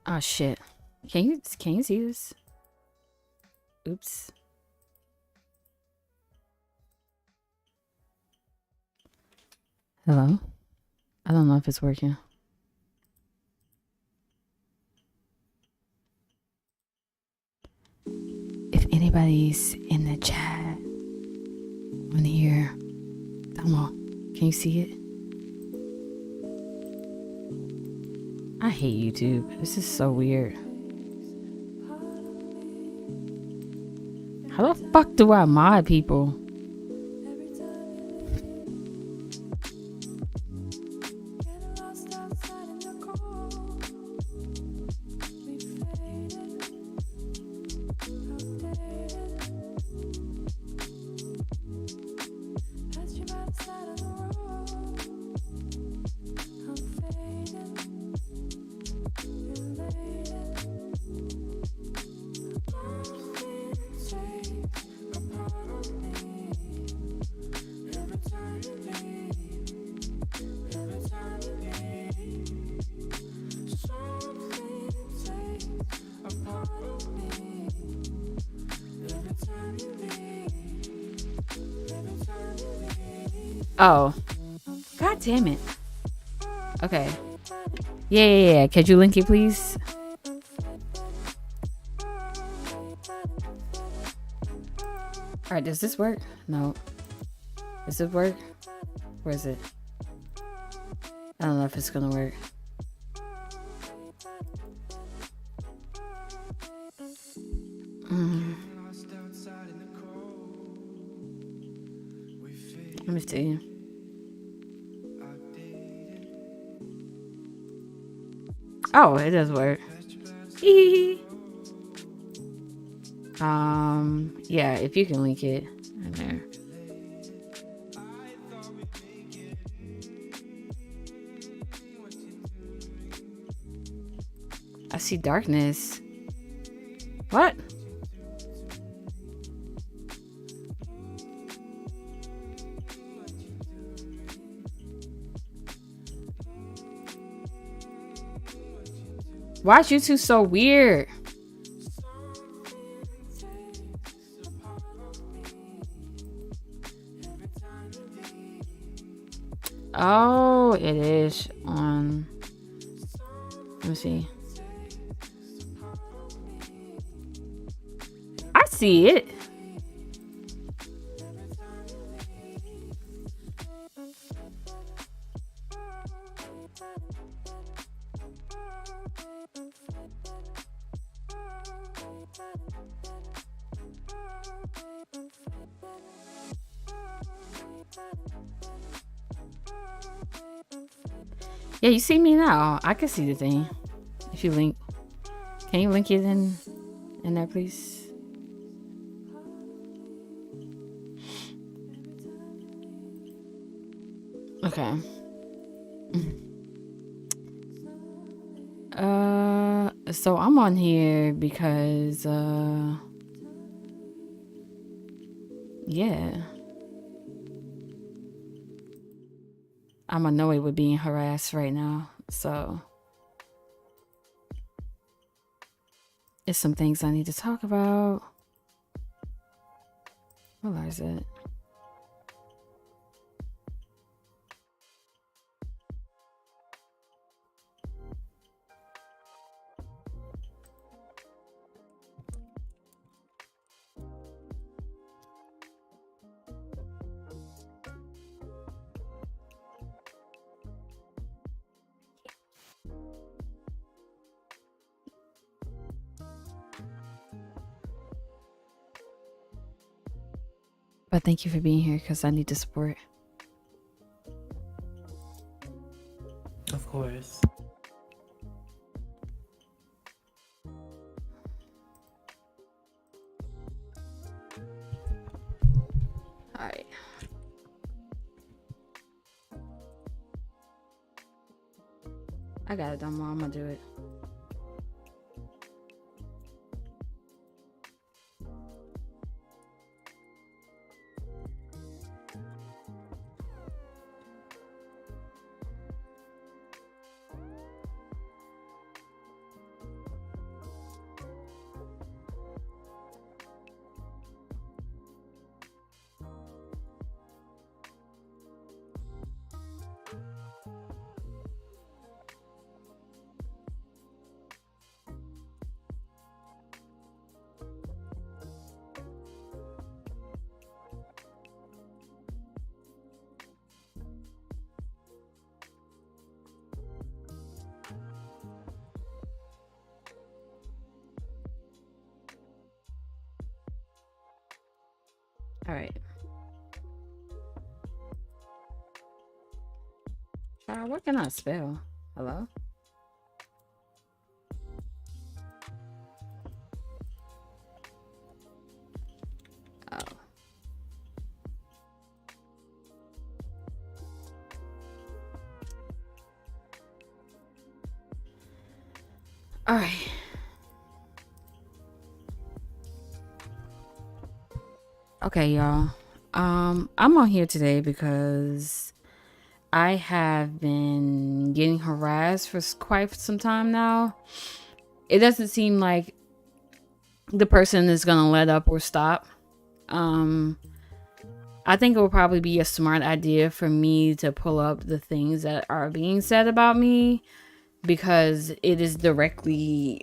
Oh shit. Can you see this? Oops. Hello? I don't know if it's working. If anybody's in the chat on here, come on. Can you see it? I hate YouTube. This is so weird. How the fuck do I mod people? Oh. God damn it. Okay. Yeah. Could you link it, please? Alright, does this work? No. Does it work? Where is it? I don't know if it's gonna work. Let me see. Oh, it does work. Yeah, if you can link it in there. I see darkness. What? Why is YouTube so weird? Oh, it is on. Let me see. I see it. Yeah, you see me now. I can see the thing. If you link, can you link it in there, please? Okay. So I'm on here because yeah, I'm annoyed with being harassed right now. So it's some things I need to talk about. Where is it? But thank you for being here because I need the support. Of course. Alright. I got it, Dumbo. I'm gonna do it. All right. What can I spell? Hello? Oh. All right. Okay, y'all. I'm on here today because I have been getting harassed for quite some time now. It doesn't seem like the person is gonna let up or stop. I think it will probably be a smart idea for me to pull up the things that are being said about me, because it is directly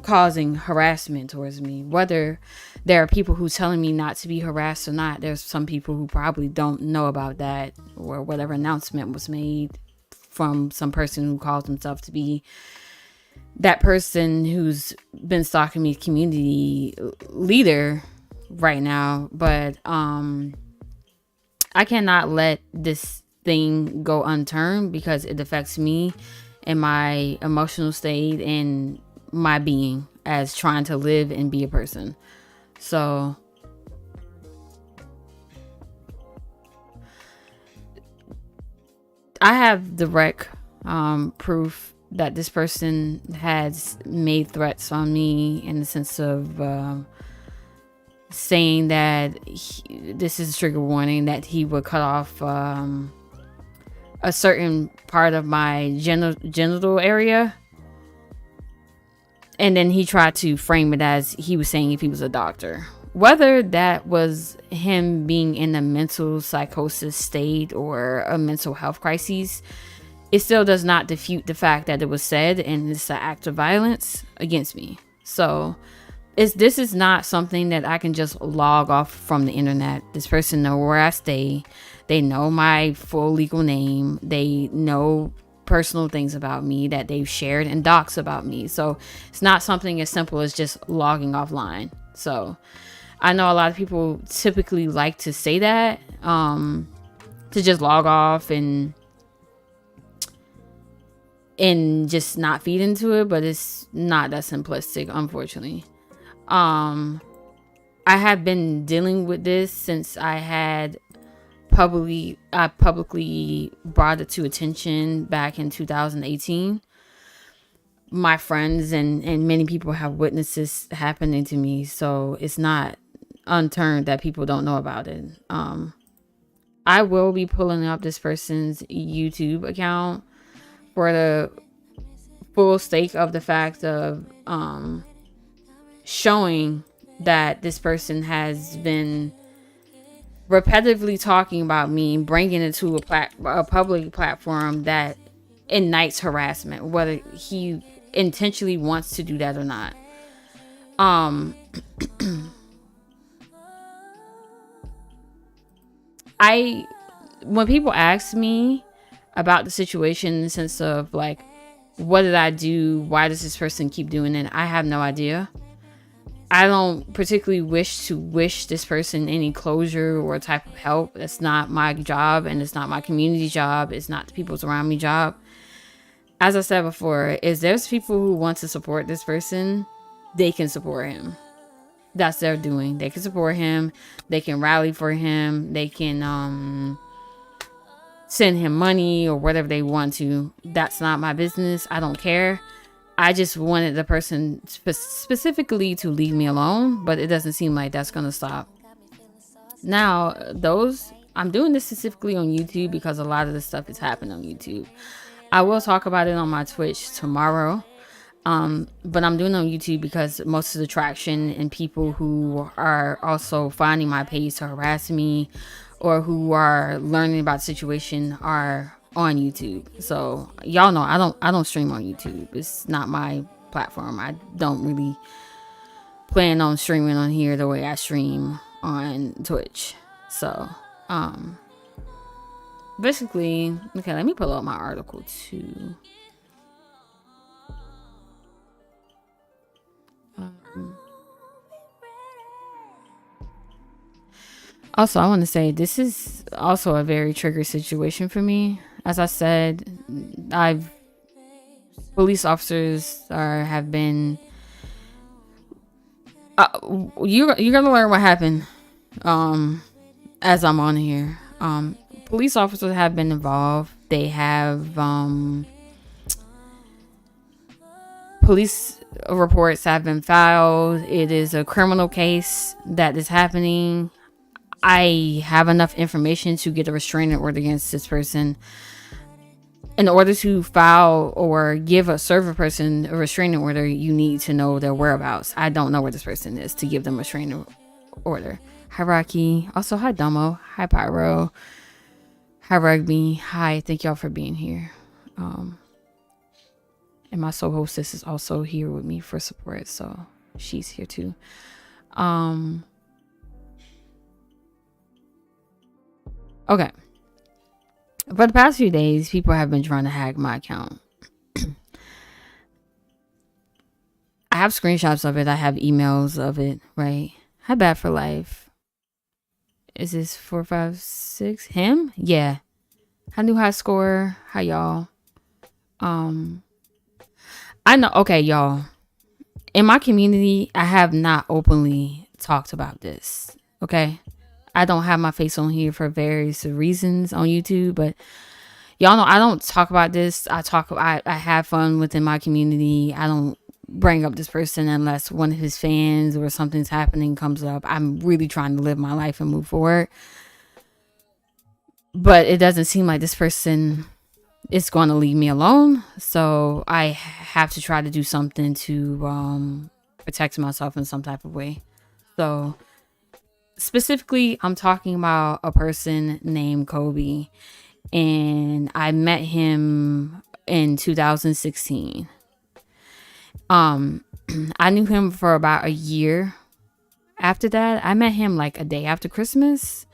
causing harassment towards me. Whether there are people who telling me not to be harassed or not, there's some people who probably don't know about that, or whatever announcement was made from some person who calls himself to be that person who's been stalking me, community leader right now. But I cannot let this thing go unturned, because it affects me and my emotional state and my being as trying to live and be a person. So I have direct proof that this person has made threats on me, in the sense of saying that this is a trigger warning, that he would cut off a certain part of my genital area. And then he tried to frame it as he was saying if he was a doctor. Whether that was him being in a mental psychosis state or a mental health crisis, it still does not defute the fact that it was said, and it's an act of violence against me. So this is not something that I can just log off from the internet. This person know where I stay. They know my full legal name. They know personal things about me that they've shared and docs about me. So it's not something as simple as just logging offline. So I know a lot of people typically like to say that, to just log off and just not feed into it, but it's not that simplistic, unfortunately. I have been dealing with this since I had publicly brought it to attention back in 2018. My friends and many people have witnessed this happening to me, so it's not unturned that people don't know about it. I will be pulling up this person's YouTube account for the full stake of the fact of showing that this person has been repetitively talking about me, bringing it to a public platform that ignites harassment, whether he intentionally wants to do that or not. When people ask me about the situation, in the sense of like, what did I do? Why does this person keep doing it? I have no idea. I don't particularly wish this person any closure or type of help. That's not my job, and it's not my community's job. It's not the people's around me job. As I said before, if there's people who want to support this person, they can support him. That's their doing. They can support him. They can rally for him. They can send him money or whatever they want to. That's not my business. I don't care. I just wanted the person specifically to leave me alone, but it doesn't seem like that's going to stop. Now, I'm doing this specifically on YouTube because a lot of this stuff is happening on YouTube. I will talk about it on my Twitch tomorrow. But I'm doing it on YouTube because most of the traction and people who are also finding my page to harass me or who are learning about the situation are on YouTube. So y'all know I don't stream on YouTube. It's not my platform. I don't really plan on streaming on here the way I stream on Twitch. So basically, okay, let me pull up my article too. Also, I want to say this is also a very trigger situation for me. As I said, I've police officers have been. You're gonna learn what happened. As I'm on here, police officers have been involved. They have police reports have been filed. It is a criminal case that is happening. I have enough information to get a restraining order against this person. In order to file or serve a person a restraining order, you need to know their whereabouts. I don't know where this person is to give them a restraining order. Hi, Rocky. Also, hi, Domo. Hi, Pyro. Hi, Rugby. Hi, thank y'all for being here. And my soul hostess is also here with me for support, so she's here too. Okay. For the past few days, people have been trying to hack my account. I have screenshots of it. I have emails of it, right? Hi, Bad for Life. Is this 456? Him? Yeah. Hi, New High Score. Hi, y'all. I know. Okay, y'all. In my community, I have not openly talked about this. Okay? I don't have my face on here for various reasons on YouTube, but y'all know I don't talk about this. I have fun within my community. I don't bring up this person unless one of his fans or something's happening comes up. I'm really trying to live my life and move forward. But it doesn't seem like this person is going to leave me alone. So I have to try to do something to protect myself in some type of way. So specifically, I'm talking about a person named Kobe. And I met him in 2016. I knew him for about a year. After that, I met him like a day after Christmas.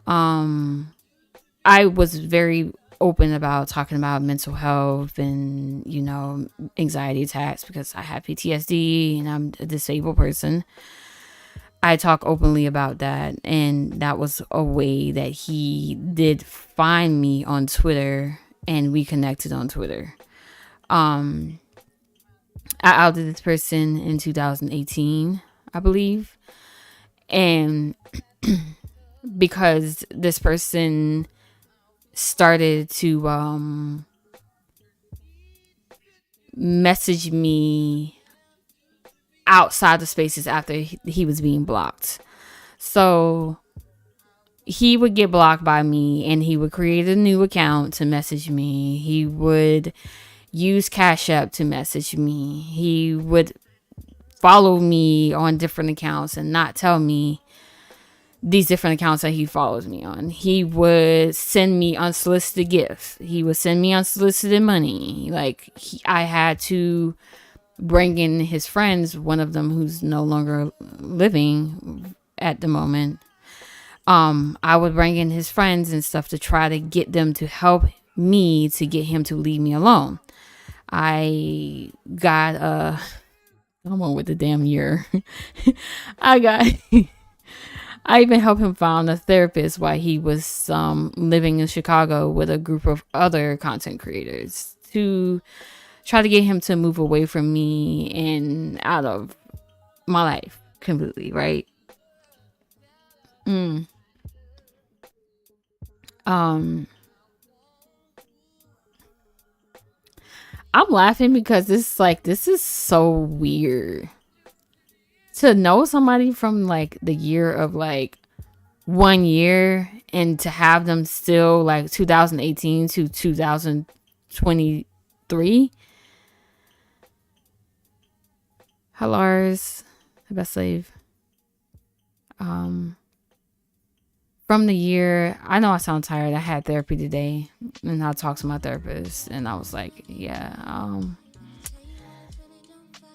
I was very open about talking about mental health and, you know, anxiety attacks because I have PTSD and I'm a disabled person. I talk openly about that, and that was a way that he did find me on Twitter, and we connected on Twitter. I outed this person in 2018, I believe, and because this person started to message me outside the spaces after he was being blocked. So he would get blocked by me and he would create a new account to message me. He would use Cash App to message me. He would follow me on different accounts and not tell me these different accounts that he follows me on. He would send me unsolicited gifts. He would send me unsolicited money. Like I had to bring in his friends, one of them who's no longer living at the moment. I would bring in his friends and stuff to try to get them to help me to get him to leave me alone. I got I'm on with the damn year. I even helped him find a therapist while he was living in Chicago with a group of other content creators to try to get him to move away from me and out of my life completely, right? I'm laughing because this is so weird to know somebody from like the year of like 1 year and to have them still like 2018 to 2023. Hi, Lars. Best slave. From the year, I know I sound tired. I had therapy today and I talked to my therapist and I was like, yeah,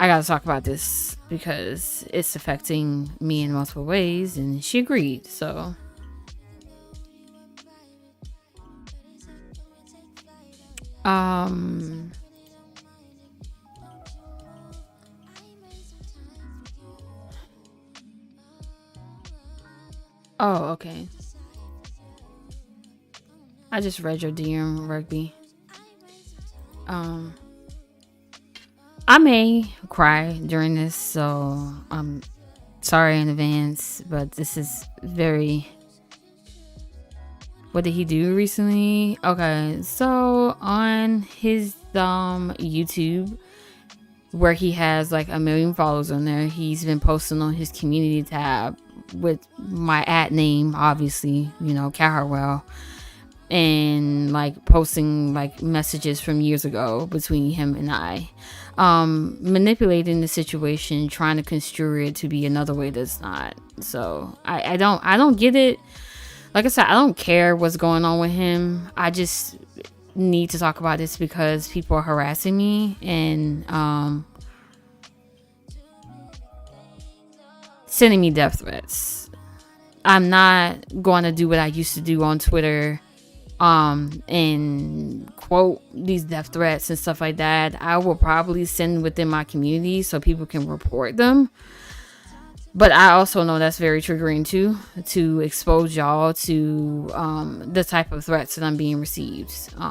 I gotta talk about this because it's affecting me in multiple ways, and she agreed. So Oh, okay. I just read your DM, Rugby. I may cry during this, so I'm sorry in advance, but this is very... What did he do recently? Okay, so on his YouTube, where he has like 1 million followers on there, he's been posting on his community tab with my @name, obviously, you know, Cat Hartwell, and like posting like messages from years ago between him and I, manipulating the situation, trying to construe it to be another way that's not. So I don't get it. Like I said, I don't care what's going on with him. I just need to talk about this because people are harassing me and sending me death threats. I'm not going to do what I used to do on Twitter, and quote these death threats and stuff like that. I will probably send within my community so people can report them. But I also know that's very triggering too, to expose y'all to the type of threats that I'm being received. So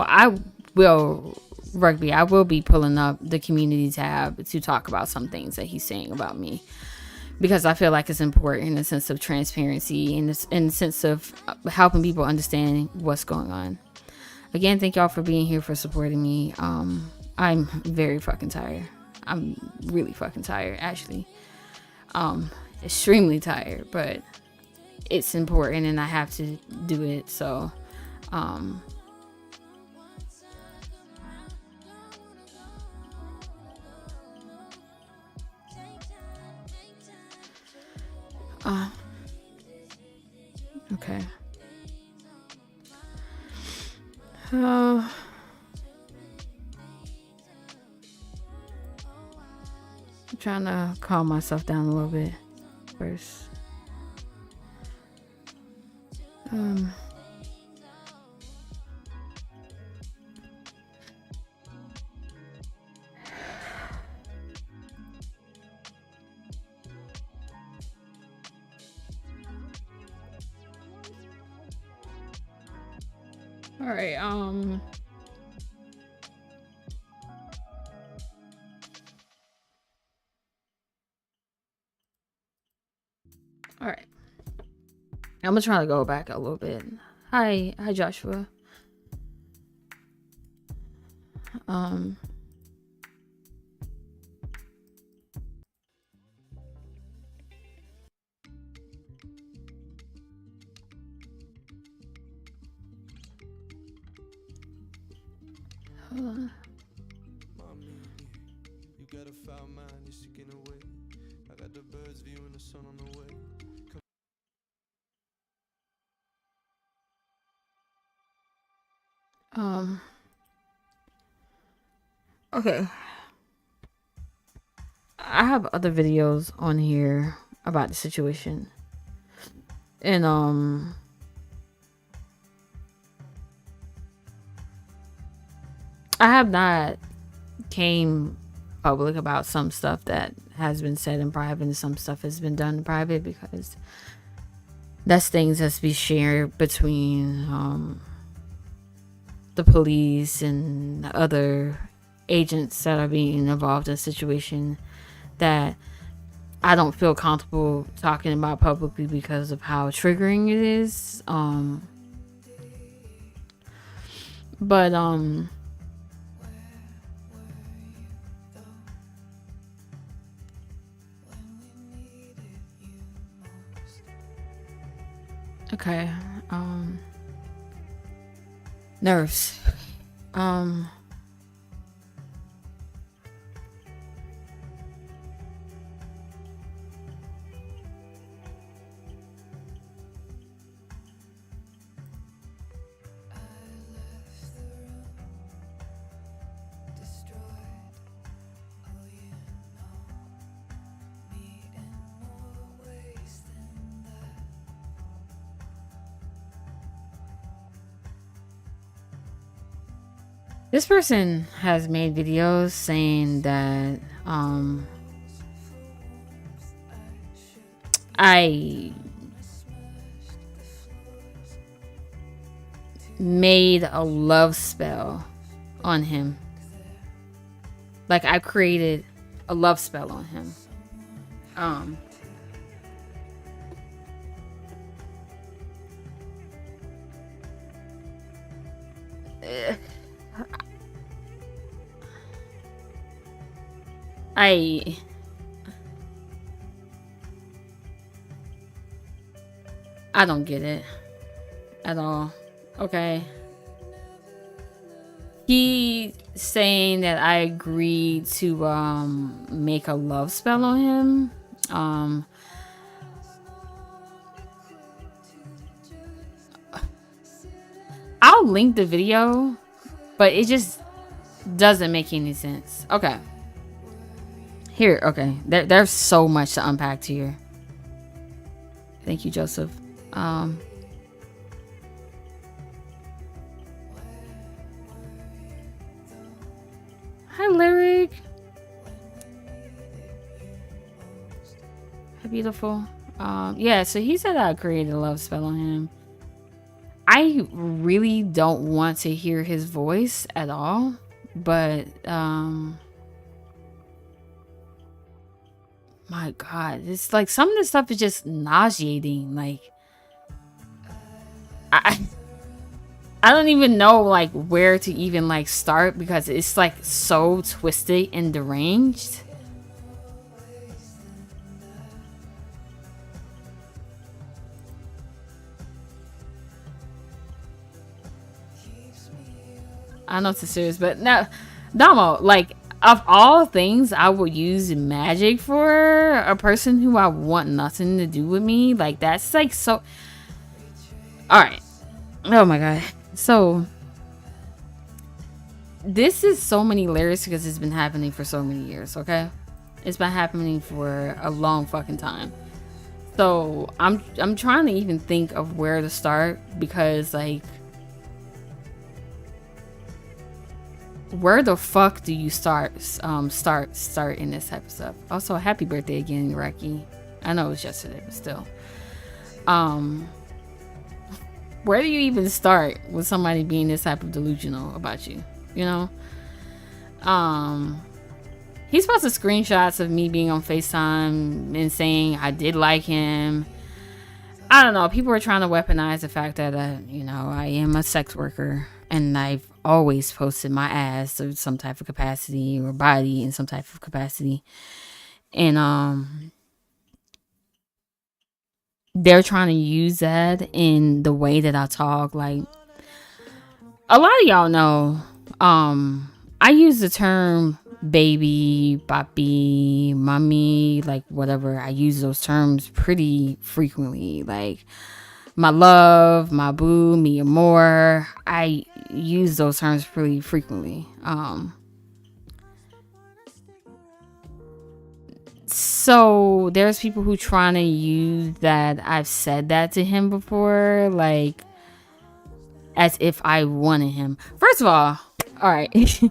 I will, Rugby, I will be pulling up the community tab to talk about some things that he's saying about me, because I feel like it's important in the sense of transparency and in the sense of helping people understand what's going on. Again, thank y'all for being here, for supporting me. I'm very fucking tired. I'm really fucking tired, actually. Extremely tired, but it's important and I have to do it. So, okay. I'm trying to calm myself down a little bit first. All right. All right. I'm gonna try to go back a little bit. Hi, Joshua. Hold on. You got a foul mind, you're seeking away. I got the birds viewing the sun on the way. Okay. I have other videos on here about the situation. And I have not came public about some stuff that has been said in private and some stuff has been done in private, because that's things that's be shared between the police and other agents that are being involved in a situation that I don't feel comfortable talking about publicly because of how triggering it is. But okay. Nerves. This person has made videos saying that I made a love spell on him. Like, I created a love spell on him. I don't get it at all. Okay. He saying that I agreed to make a love spell on him. I'll link the video, but it just doesn't make any sense. Okay. Here, okay. There's so much to unpack here. Thank you, Joseph. Hi, Lyric. Hi, beautiful. Yeah, so he said I created a love spell on him. I really don't want to hear his voice at all, but my God, it's like some of this stuff is just nauseating. Like, I don't even know like where to even like start, because it's like so twisted and deranged. I don't know if it's serious, but no, Damo, like, of all things I would use magic for a person who I want nothing to do with me, like, that's like so. All right. Oh my God. So this is so many layers because it's been happening for so many years. Okay, it's been happening for a long fucking time. So I'm trying to even think of where to start, because like, where the fuck do you start in this type of stuff? Also, happy birthday again, Rocky. I know it was yesterday, but still. Where do you even start with somebody being this type of delusional about you? You know? He's posted screenshots of me being on FaceTime and saying I did like him. I don't know. People are trying to weaponize the fact that, I am a sex worker, and I've always posted my ass in some type of capacity, or body in some type of capacity. And, they're trying to use that in the way that I talk. Like, a lot of y'all know, I use the term baby, papi, mommy, like whatever. I use those terms pretty frequently. Like, my love, my boo, mi amor. I use those terms pretty frequently. So there's people who trying to use that I've said that to him before, like, as if I wanted him. First of all right.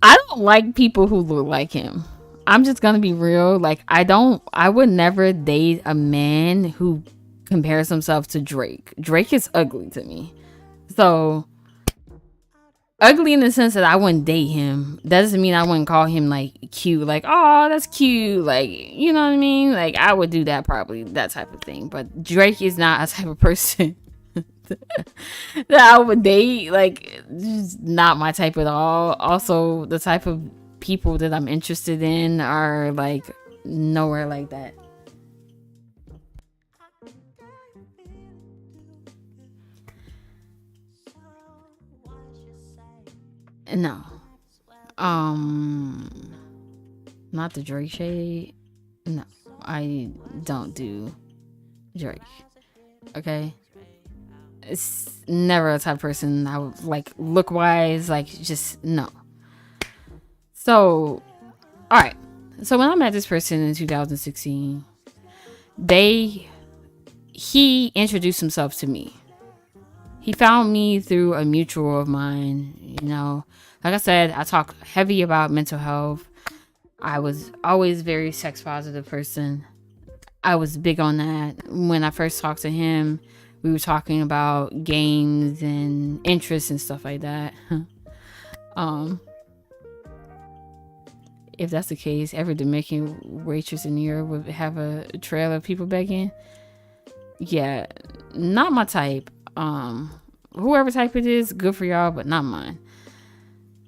I don't like people who look like him. I'm just gonna be real. Like, I would never date a man who compares himself to Drake. Drake is ugly to me. So, ugly in the sense that I wouldn't date him. That doesn't mean I wouldn't call him like cute. Like, oh, that's cute. Like, you know what I mean? Like, I would do that probably, that type of thing. But Drake is not a type of person that I would date. Like, just not my type at all. Also, the type of people that I'm interested in are like nowhere like that. No. Not the Drake shade. No, I don't do Drake. Okay? It's never a type of person I would like look wise, like, just no. So, alright. So when I met this person in 2016, he introduced himself to me. He found me through a mutual of mine. Like I said, I talk heavy about mental health. I was always very sex positive person. I was big on that. When I first talked to him, we were talking about games and interests and stuff like that. If that's the case, every Dominican waitress in New York would have a trail of people begging. Yeah, not my type. Whoever type it is, good for y'all, but not mine.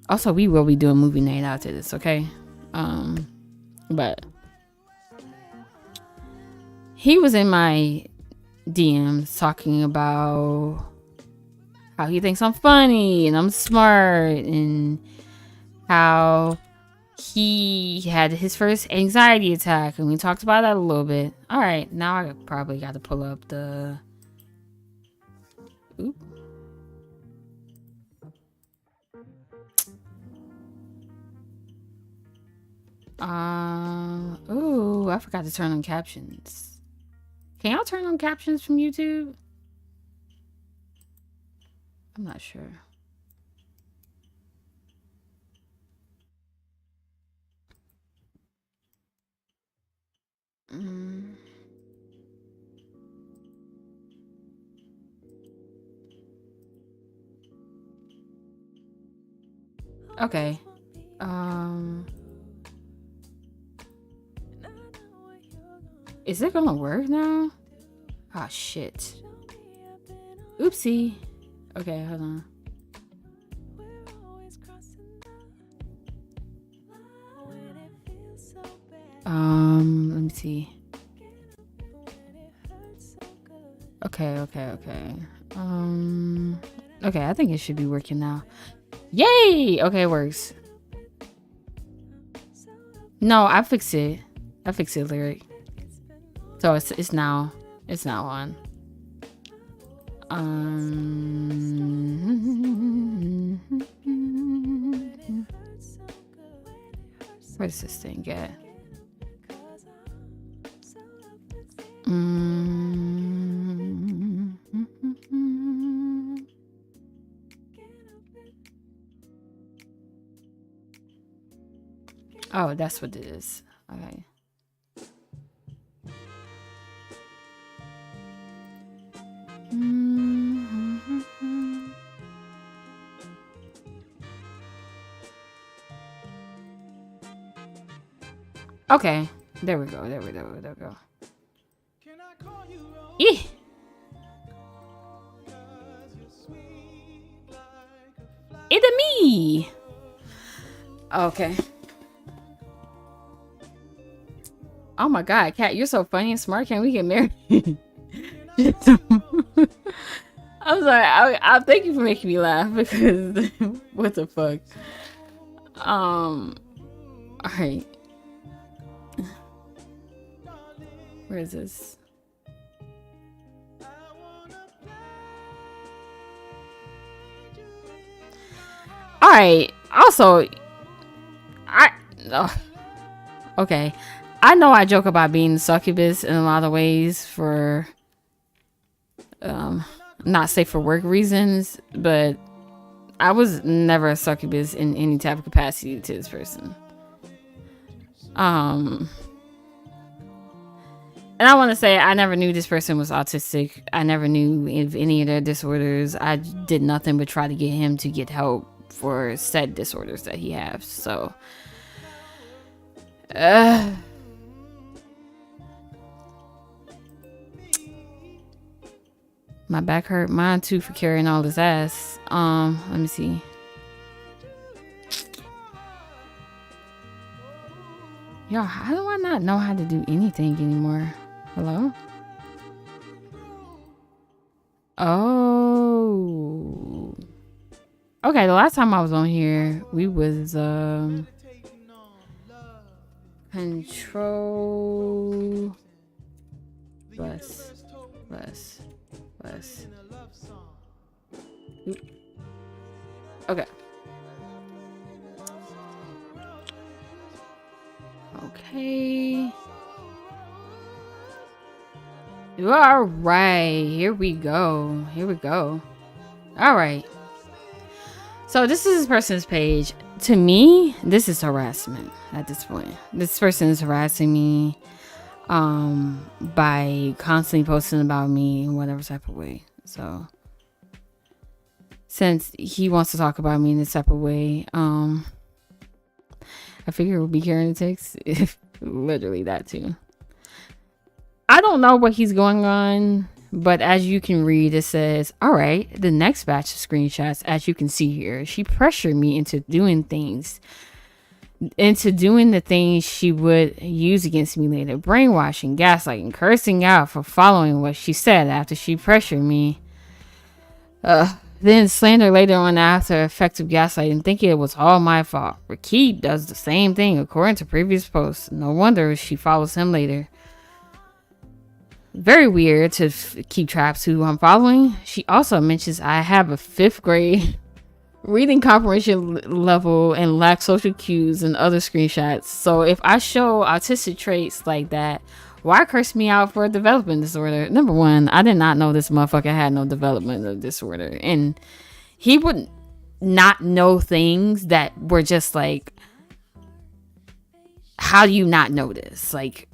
Also, we will be doing movie night after this, okay? But he was in my DMs talking about how he thinks I'm funny and I'm smart, and how he had his first anxiety attack, and we talked about that a little bit. All right, now I probably got to pull up the. Oop. Ooh, I forgot to turn on captions. Can y'all turn on captions from YouTube? I'm not sure. Okay. Is it gonna work now? Ah, shit. Oopsie. Okay, hold on. Let me see. Okay. Okay, I think it should be working now. Yay! Okay, it works. No, I fixed it. Lyric. So it's now on. Where's this thing at? Oh, that's what it is. Okay. Okay, there we go. Eeh. It's me. Okay. Oh my God, Kat, you're so funny and smart. Can we get married? I'm sorry. I thank you for making me laugh, because what the fuck. All right. Where is this? All right. Also, okay. I know I joke about being succubus in a lot of ways for not safe for work reasons, but I was never a succubus in any type of capacity to this person. And I want to say I never knew this person was autistic. I never knew of any of their disorders. I did nothing but try to get him to get help for said disorders that he has. So my back hurt. Mine too, for carrying all this ass. Let me see. Yo, how do I not know how to do anything anymore? Hello? Oh. Okay, the last time I was on here, we was control less. Oop. Okay. Okay. All right. Here we go. All right. So this is this person's page. To me, this is harassment at this point. This person is harassing me. by constantly posting about me in whatever type of way. So since he wants to talk about me in this type of way, I figure it would be carrying the text. If literally that too. I don't know what he's going on, but as you can read, it says, all right, the next batch of screenshots, as you can see here, she pressured me into doing the things she would use against me later. Brainwashing, gaslighting, cursing out for following what she said after she pressured me. Then slander later on after effective gaslighting, thinking it was all my fault. Rakib does the same thing according to previous posts. No wonder she follows him later. Very weird to keep traps who I'm following. She also mentions I have a 5th grade reading comprehension level and lack social cues and other screenshots. So if I show autistic traits like that, why curse me out for a development disorder? Number one, I did not know this motherfucker had no developmental disorder. And he would not know things that were just like, how do you not know this? Like,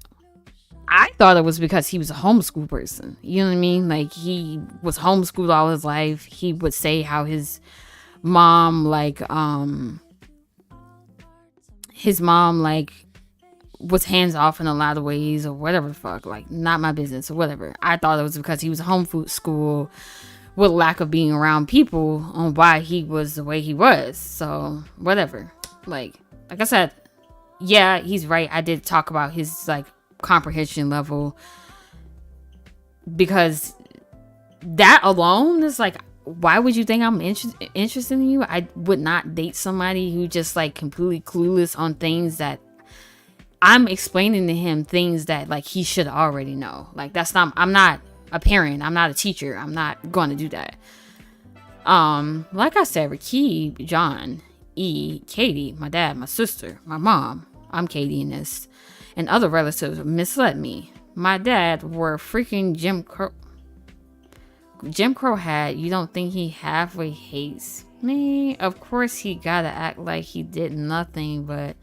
I thought it was because he was a homeschool person. You know what I mean? Like, he was homeschooled all his life. He would say how his mom, was hands off in a lot of ways or whatever the fuck. Like, not my business or whatever. I thought it was because he was homeschool with lack of being around people on why he was the way he was. So, whatever. Like I said, yeah, he's right. I did talk about his, comprehension level, because that alone is like, why would you think I'm interested in you? I would not date somebody who just completely clueless on things that I'm explaining to him, things that he should already know. I'm not a parent, I'm not a teacher, I'm not going to do that. Like I said, Rakib, John, Katie, my dad, my sister, my mom, I'm Katie in this, and other relatives misled me. My dad wore freaking Jim Crow hat. You don't think he halfway hates me? Of course he gotta act like he did nothing, but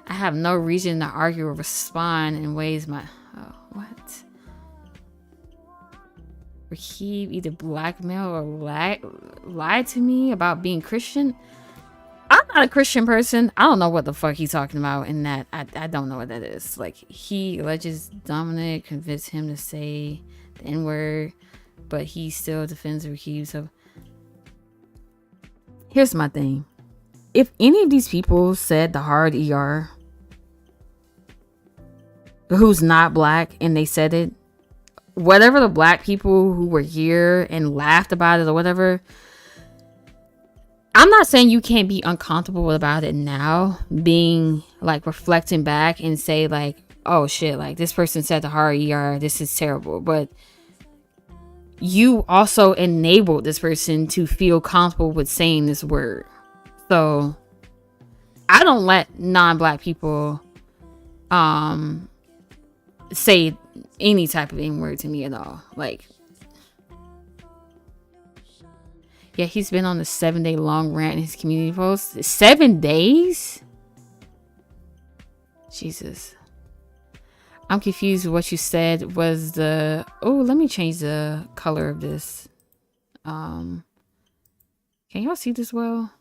I have no reason to argue or respond in ways what? Rakib either blackmail or lied to me about being Christian. I'm not a Christian person. I don't know what the fuck he's talking about in that. I don't know what that is. He alleges Dominic convinced him to say the N-word, but he still defends Rakib. So here's my thing. If any of these people said the hard ER, who's not black, and they said it, whatever the black people who were here and laughed about it or whatever, I'm not saying you can't be uncomfortable about it now, being reflecting back and say oh shit, this person said the hard ER, this is terrible, but you also enabled this person to feel comfortable with saying this word. So I don't let non-black people say any type of N-word to me at all. Yeah, he's been on a 7-day long rant in his community post. 7 days? Jesus. I'm confused with what you said was the... Oh, let me change the color of this. Can y'all see this well?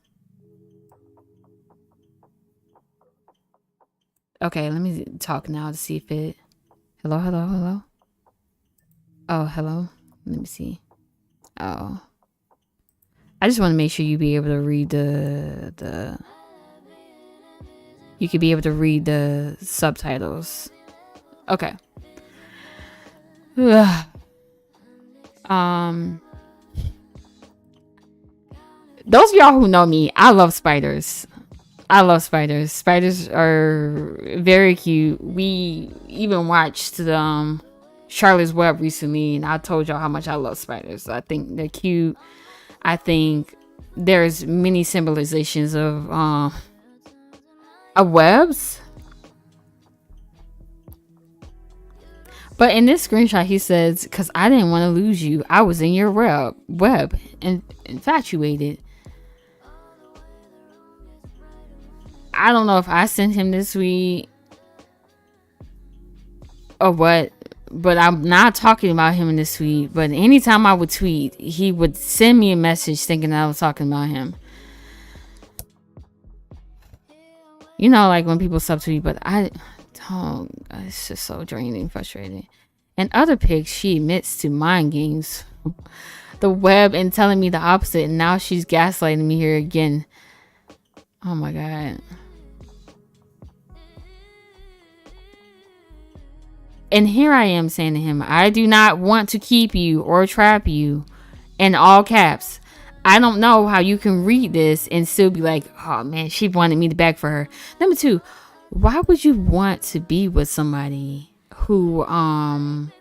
Okay, let me talk now to see if it... Hello? Oh, hello? Let me see. Oh. I just want to make sure you be able to read you could be able to read the subtitles. Okay. Those of y'all who know me, I love spiders. Spiders are very cute. We even watched Charlotte's Web recently, and I told y'all how much I love spiders. I think they're cute. I think there's many symbolizations of webs. But in this screenshot, he says, "Because I didn't want to lose you. I was in your web and infatuated." I don't know if I sent him this tweet or what, but I'm not talking about him in this tweet. But anytime I would tweet, he would send me a message thinking that I was talking about him. You know, like when people subtweet, but I don't. It's just so draining, frustrating. And other pics, she admits to mind games, the web, and telling me the opposite. And now she's gaslighting me here again. Oh my god. And here I am saying to him, I do not want to keep you or trap you, in all caps. I don't know how you can read this and still be like, oh man, she wanted me to beg for her. Number two, why would you want to be with somebody who, I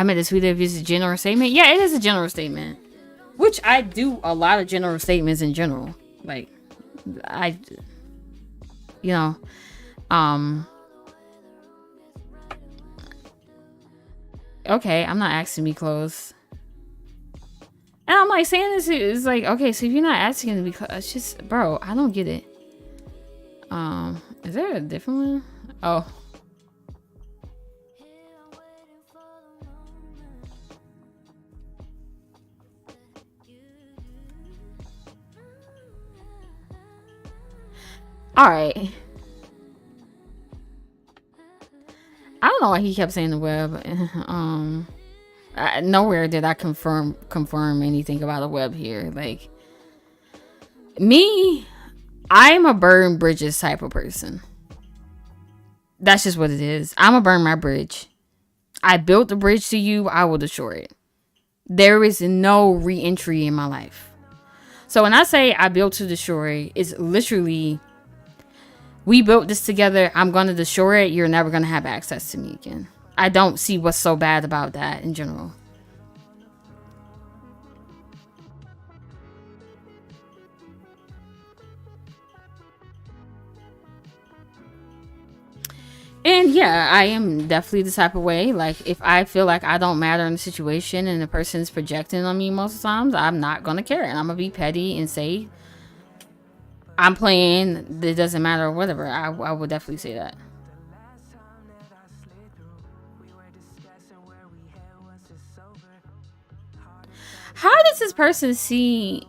meant to tweet if it's a general statement. Yeah, it is a general statement. Which I do a lot of general statements in general. Like, okay, I'm not asking to be close. And I'm like, saying this is like, okay, so if you're not asking to be close, it's just, bro, I don't get it. Is there a different one? Oh. All right. I don't know why he kept saying the web. Nowhere did I confirm anything about the web here. Like, me, I'm a burn bridges type of person. That's just what it is. I'm a burn my bridge. I built the bridge to you. I will destroy it. There is no re-entry in my life. So when I say I built to destroy, it's literally, we built this together. I'm going to destroy it. You're never going to have access to me again. I don't see what's so bad about that in general. And yeah, I am definitely the type of way. Like, if I feel like I don't matter in the situation and the person's projecting on me most of the times, I'm not going to care. And I'm going to be petty and say, I'm playing, it doesn't matter or whatever. I would definitely say that. How does this person see?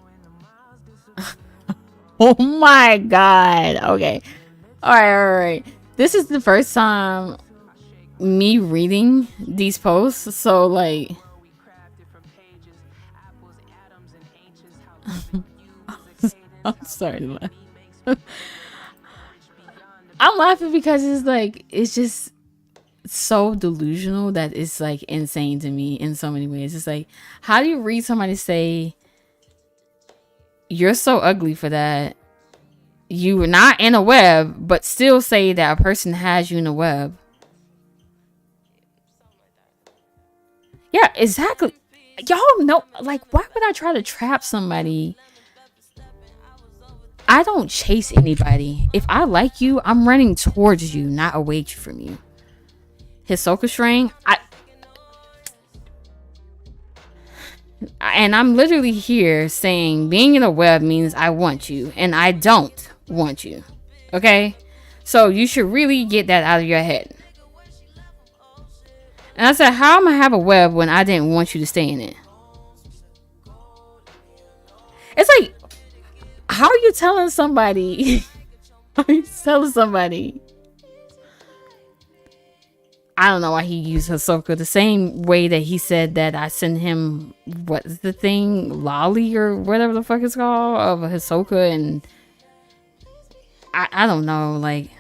Oh my god. Okay. All right. This is the first time me reading these posts, so like I'm sorry to laugh. I'm laughing because it's like, it's just so delusional that it's like insane to me in so many ways. It's like, how do you read somebody say, you're so ugly for that, you were not in a web, but still say that a person has you in a web? Yeah, exactly. Y'all know, like, why would I try to trap somebody? I don't chase anybody. If I like you, I'm running towards you, not away from you. Hisoka string, and I'm literally here saying being in a web means I want you, and I don't want you. Okay? So you should really get that out of your head. And I said, how am I have a web when I didn't want you to stay in it? It's like, how are you telling somebody? How are you telling somebody? I don't know why he used Hisoka the same way that he said that I sent him, what's the thing, Lolly or whatever the fuck it's called, of Hisoka, and I don't know, like,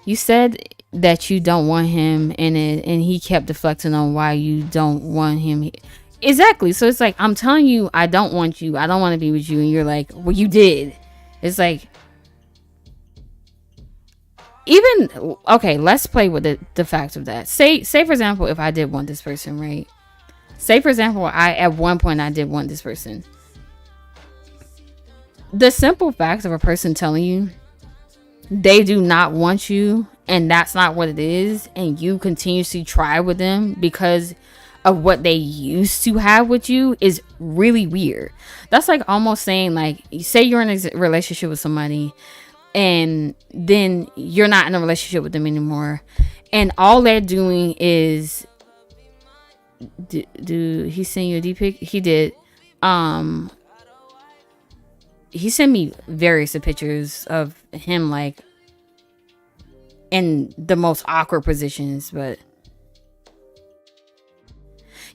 you said that you don't want him in it, and he kept deflecting on why you don't want him. Exactly. So it's like, I'm telling you I don't want you, I don't want to be with you, and you're like, well, you did. It's like, even, okay, let's play with the fact of that. Say for example, if I did want this person, right? Say for example, at one point I did want this person. The simple fact of a person telling you they do not want you, and that's not what it is, and you continuously try with them because of what they used to have with you is really weird. That's like almost saying, like, say you're in a relationship with somebody and then you're not in a relationship with them anymore, and all they're doing is do he send you a D pic? He did. He sent me various pictures of him like in the most awkward positions, but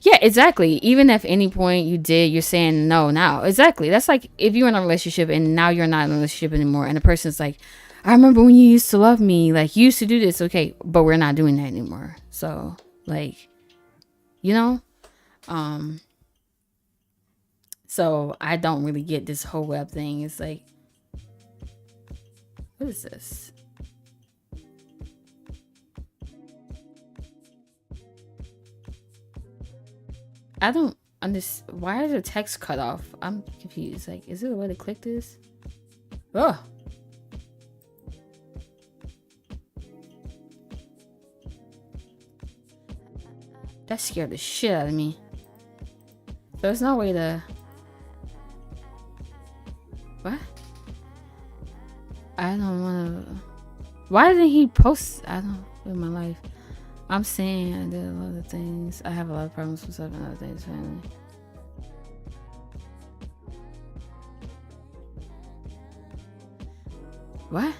yeah, exactly. Even if any point you did, you're saying no now. Exactly. That's like if you're in a relationship and now you're not in a relationship anymore, and the person's like, I remember when you used to love me, like you used to do this, okay, but we're not doing that anymore. So like, you know, so I don't really get this whole web thing. It's like, what is this? I don't understand. Why is the text cut off? I'm confused. Like, is there a way to click this? Oh. That scared the shit out of me. There's no way to... What? I don't want to... Why didn't he post... I don't... In my life. I'm saying I did a lot of things. I have a lot of problems with stuff and other things, family. What?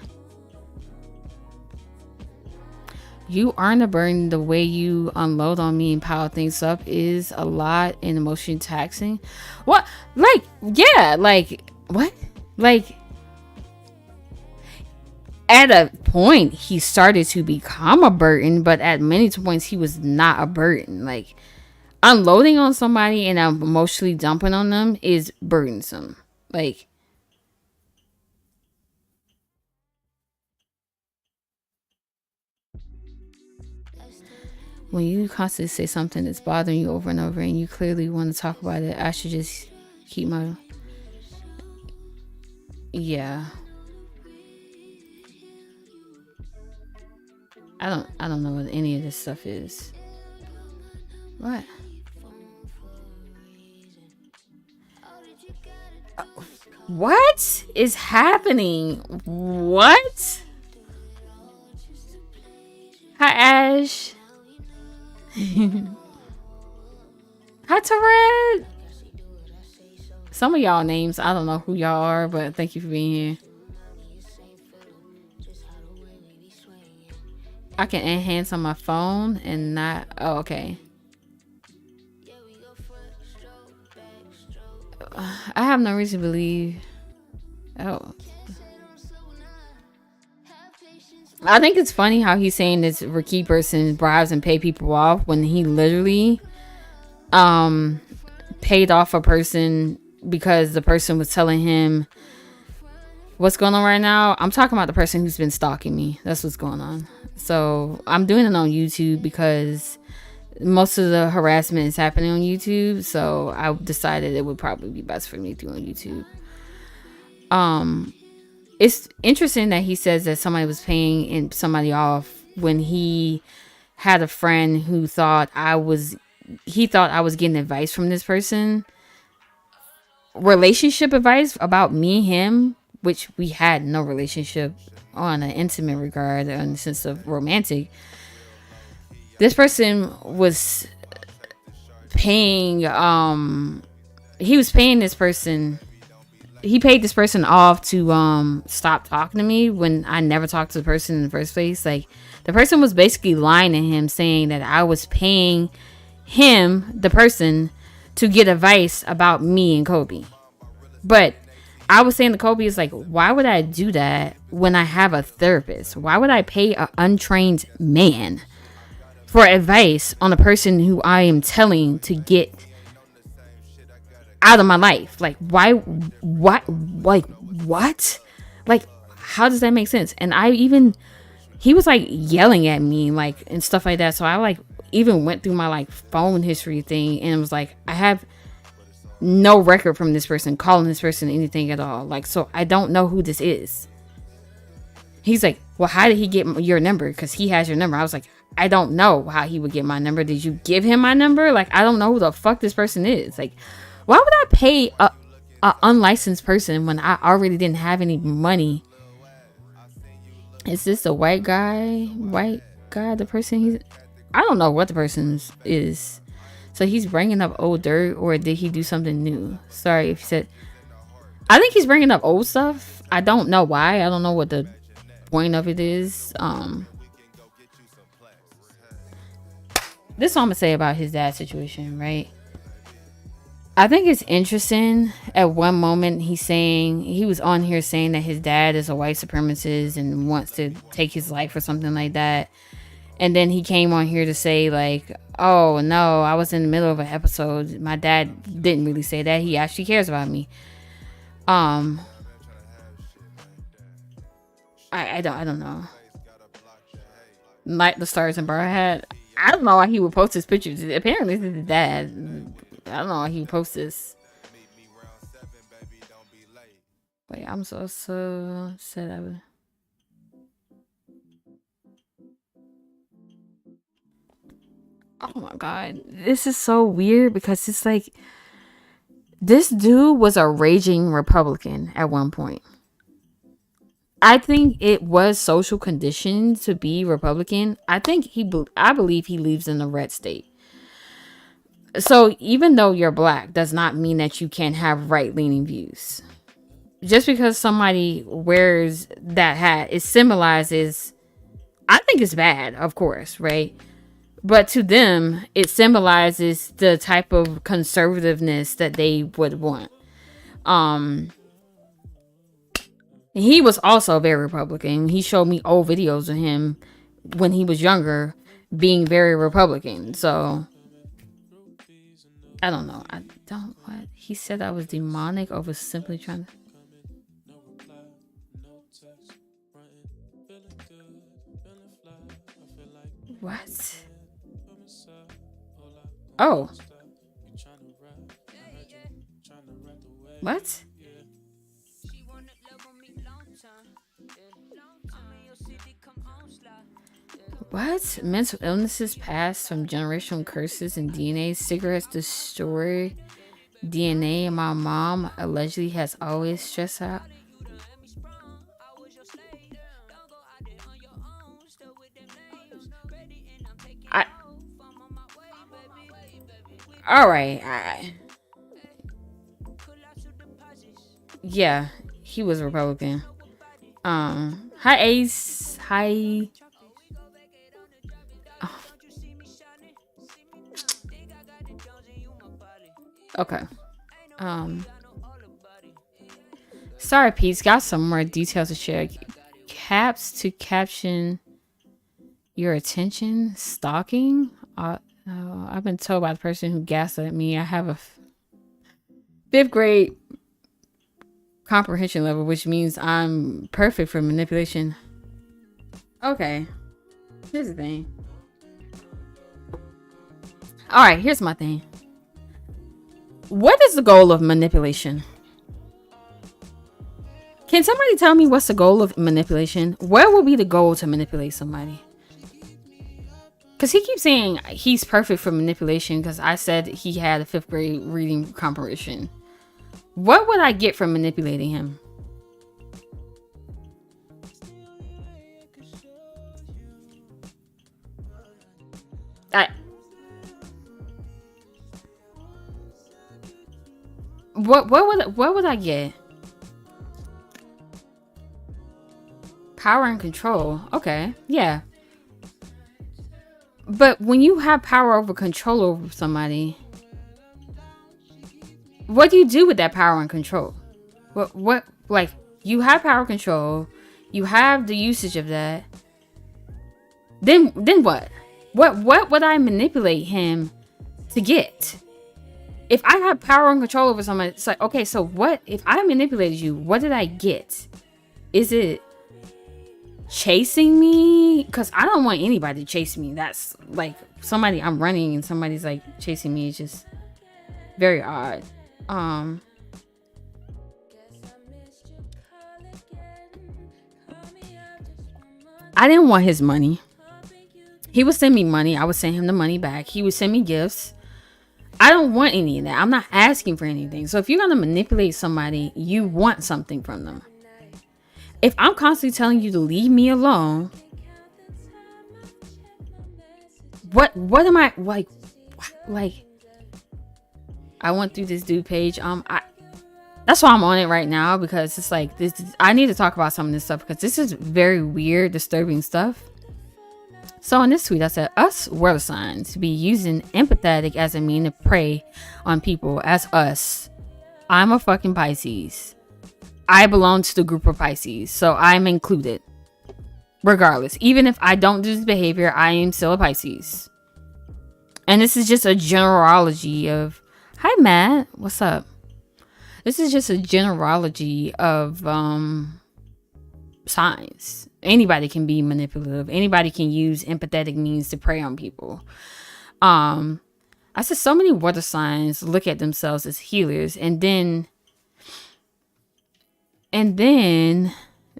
You aren't a burden. The way you unload on me and pile things up is a lot and emotionally taxing. What? Like, yeah, like, what? Like, at a point, he started to become a burden, but at many points, he was not a burden. Like, unloading on somebody and emotionally dumping on them is burdensome. Like, when you constantly say something that's bothering you over and over and you clearly want to talk about it, I should just keep my... Yeah. I don't know what any of this stuff is. What? What is happening? What? Hi, Ash. Hi, Tourette. Some of y'all names, I don't know who y'all are, but thank you for being here. I can enhance on my phone and not... Oh, okay. I have no reason to believe... Oh. I think it's funny how he's saying this Ricky person bribes and pay people off when he literally paid off a person because the person was telling him what's going on right now. I'm talking about the person who's been stalking me. That's what's going on. So I'm doing it on YouTube because most of the harassment is happening on YouTube. So I decided it would probably be best for me to do on YouTube. It's interesting that he says that somebody was paying somebody off when he had a friend who thought I was getting advice from this person. Relationship advice about me and him, which we had no relationship on an intimate regard or in the sense of romantic. This person was paying, he was paying this person... He paid this person off to stop talking to me when I never talked to the person in the first place. Like, the person was basically lying to him, saying that I was paying him, the person, to get advice about me and Kobe. But I was saying to Kobe, is like, why would I do that when I have a therapist? Why would I pay an untrained man for advice on a person who I am telling to get out of my life? Like, why? What? Like, what? Like, how does that make sense? And he was like yelling at me, like, and stuff like that. So I like even went through my like phone history thing and it was like, I have no record from this person calling this person anything at all. Like, so I don't know who this is. He's like, well, how did he get your number? Because he has your number. I was like, I don't know how he would get my number. Did you give him my number? Like, I don't know who the fuck this person is. Like, why would I pay a unlicensed person when I already didn't have any money? Is this a white guy? The person I don't know what the person is. So he's bringing up old dirt, or did he do something new? Sorry if you said. I think he's bringing up old stuff. I don't know why. I don't know what the point of it is. This is what I'm gonna say about his dad's situation, right? I think it's interesting. At one moment, he was on here saying that his dad is a white supremacist and wants to take his life or something like that. And then he came on here to say, like, oh no, I was in the middle of an episode. My dad didn't really say that. He actually cares about me. I don't know. Like the stars and Bar had. I don't know why he would post his pictures. Apparently, this is his dad. I don't know why he would post this. Wait, I'm so sad. I would. Oh my god, this is so weird because it's like this dude was a raging Republican at one point. I think it was social conditioned to be Republican. I believe he lives in a red state. So even though you're black does not mean that you can't have right-leaning views. Just because somebody wears that hat, it symbolizes, I think it's bad, of course, right? But to them, it symbolizes the type of conservativeness that they would want. He was also very Republican. He showed me old videos of him when he was younger being very Republican. So I don't know. What he said I was demonic over simply trying to. What? Oh. What? What? Mental illnesses passed from generational curses and DNA. Cigarettes destroy DNA. And my mom allegedly has always stressed out. All right. Yeah, he was a Republican. Hi Ace. Hi. Oh. Okay. Sorry, Pete's got some more details to share. Caps to caption your attention. Stalking. I've been told by the person who gaslit me I have a 5th grade comprehension level, which means I'm perfect for manipulation. Okay, here's the thing. All right, here's my thing. What is the goal of manipulation? Can somebody tell me what's the goal of manipulation? Where will be the goal to manipulate somebody? Because he keeps saying he's perfect for manipulation because I said he had a 5th grade reading comprehension. What would I get from manipulating him? What would I get? Power and control. Okay, yeah. But when you have power over control over somebody, what do you do with that power and control? What like you have power and control, you have the usage of that. Then what? What would I manipulate him to get? If I have power and control over somebody, it's like, okay, so what if I manipulated you? What did I get? Is it chasing me? Because I don't want anybody to chase me. That's like somebody I'm running and somebody's like chasing me. It's just very odd. I didn't want his money. He would send me money. I would send him the money back. He would send me gifts. I don't want any of that. I'm not asking for anything. So if you're going to manipulate somebody, you want something from them. If I'm constantly telling you to leave me alone, what am I like? I went through this dude page. That's why I'm on it right now, because it's like this. I need to talk about some of this stuff because this is very weird, disturbing stuff. So in this tweet, I said, us water signs be using empathetic as a mean to prey on people as us. I'm a fucking Pisces. I belong to the group of Pisces, so I'm included. Regardless, even if I don't do this behavior, I am still a Pisces. And this is just a generology of, hi Matt, what's up? This is just a generology of signs. Anybody can be manipulative. Anybody can use empathetic means to prey on people. I said so many water signs look at themselves as healers and then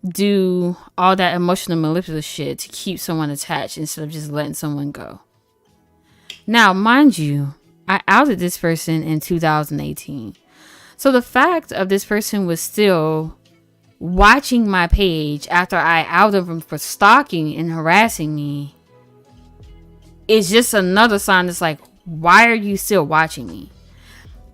do all that emotional manipulative shit to keep someone attached instead of just letting someone go. Now, mind you, I outed this person in 2018. So the fact of this person was still watching my page after I outed them for stalking and harassing me is just another sign that's like, why are you still watching me?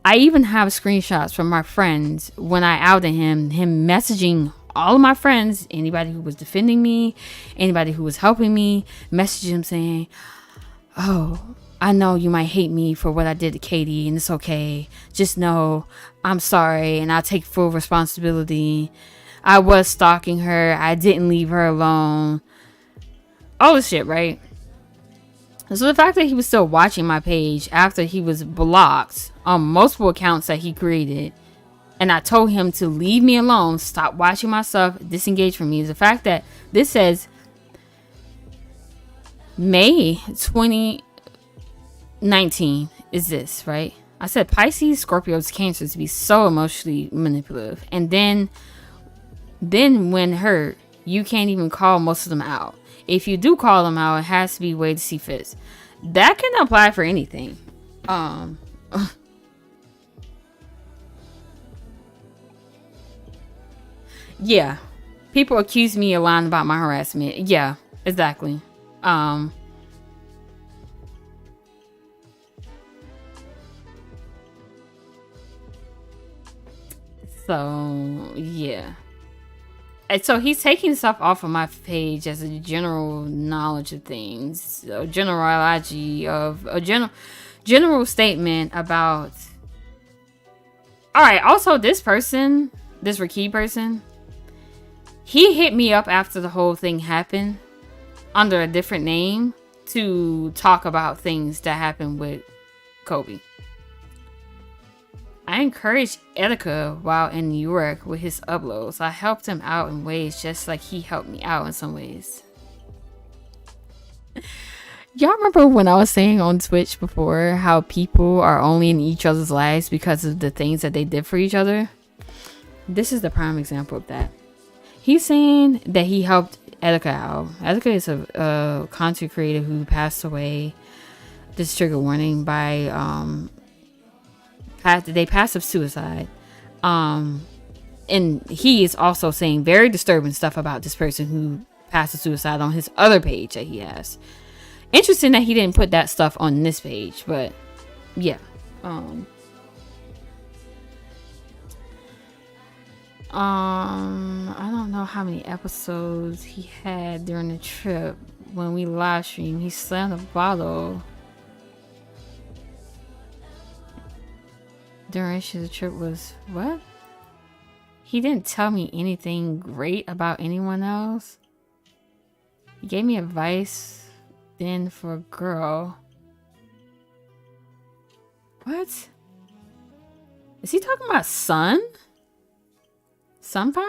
I even have screenshots from my friends when I outed him messaging all of my friends, anybody who was defending me, anybody who was helping me, messaging him saying, oh, I know you might hate me for what I did to Katie, and it's okay. Just know I'm sorry, and I'll take full responsibility. I was stalking her. I didn't leave her alone. All this shit, right? So the fact that he was still watching my page after he was blocked on multiple accounts that he created, and I told him to leave me alone, stop watching my stuff, disengage from me, is the fact that this says May 2019 is this, right? I said Pisces, Scorpios, Cancers be so emotionally manipulative, and then when hurt, you can't even call most of them out. If you do call them out, it has to be way to see fit. That can apply for anything. Yeah. People accuse me of lying about my harassment. Yeah, exactly. So yeah. And so he's taking stuff off of my page as a general knowledge of things, a generology of a general statement about. All right. Also, this Rakee person, he hit me up after the whole thing happened under a different name to talk about things that happened with Kobe. I encouraged Etika while in New York with his uploads. I helped him out in ways just like he helped me out in some ways. Y'all remember when I was saying on Twitch before how people are only in each other's lives because of the things that they did for each other? This is the prime example of that. He's saying that he helped Etika out. Etika is a content creator who passed away. This trigger warning by passive suicide. And he is also saying very disturbing stuff about this person who passive suicide on his other page that he has. Interesting that he didn't put that stuff on this page, but yeah. I don't know how many episodes he had during the trip. When we live streamed, he slammed a bottle. Duration of the trip was what? He didn't tell me anything great about anyone else. He gave me advice then for a girl. What? Is he talking about Sun? Sunfire?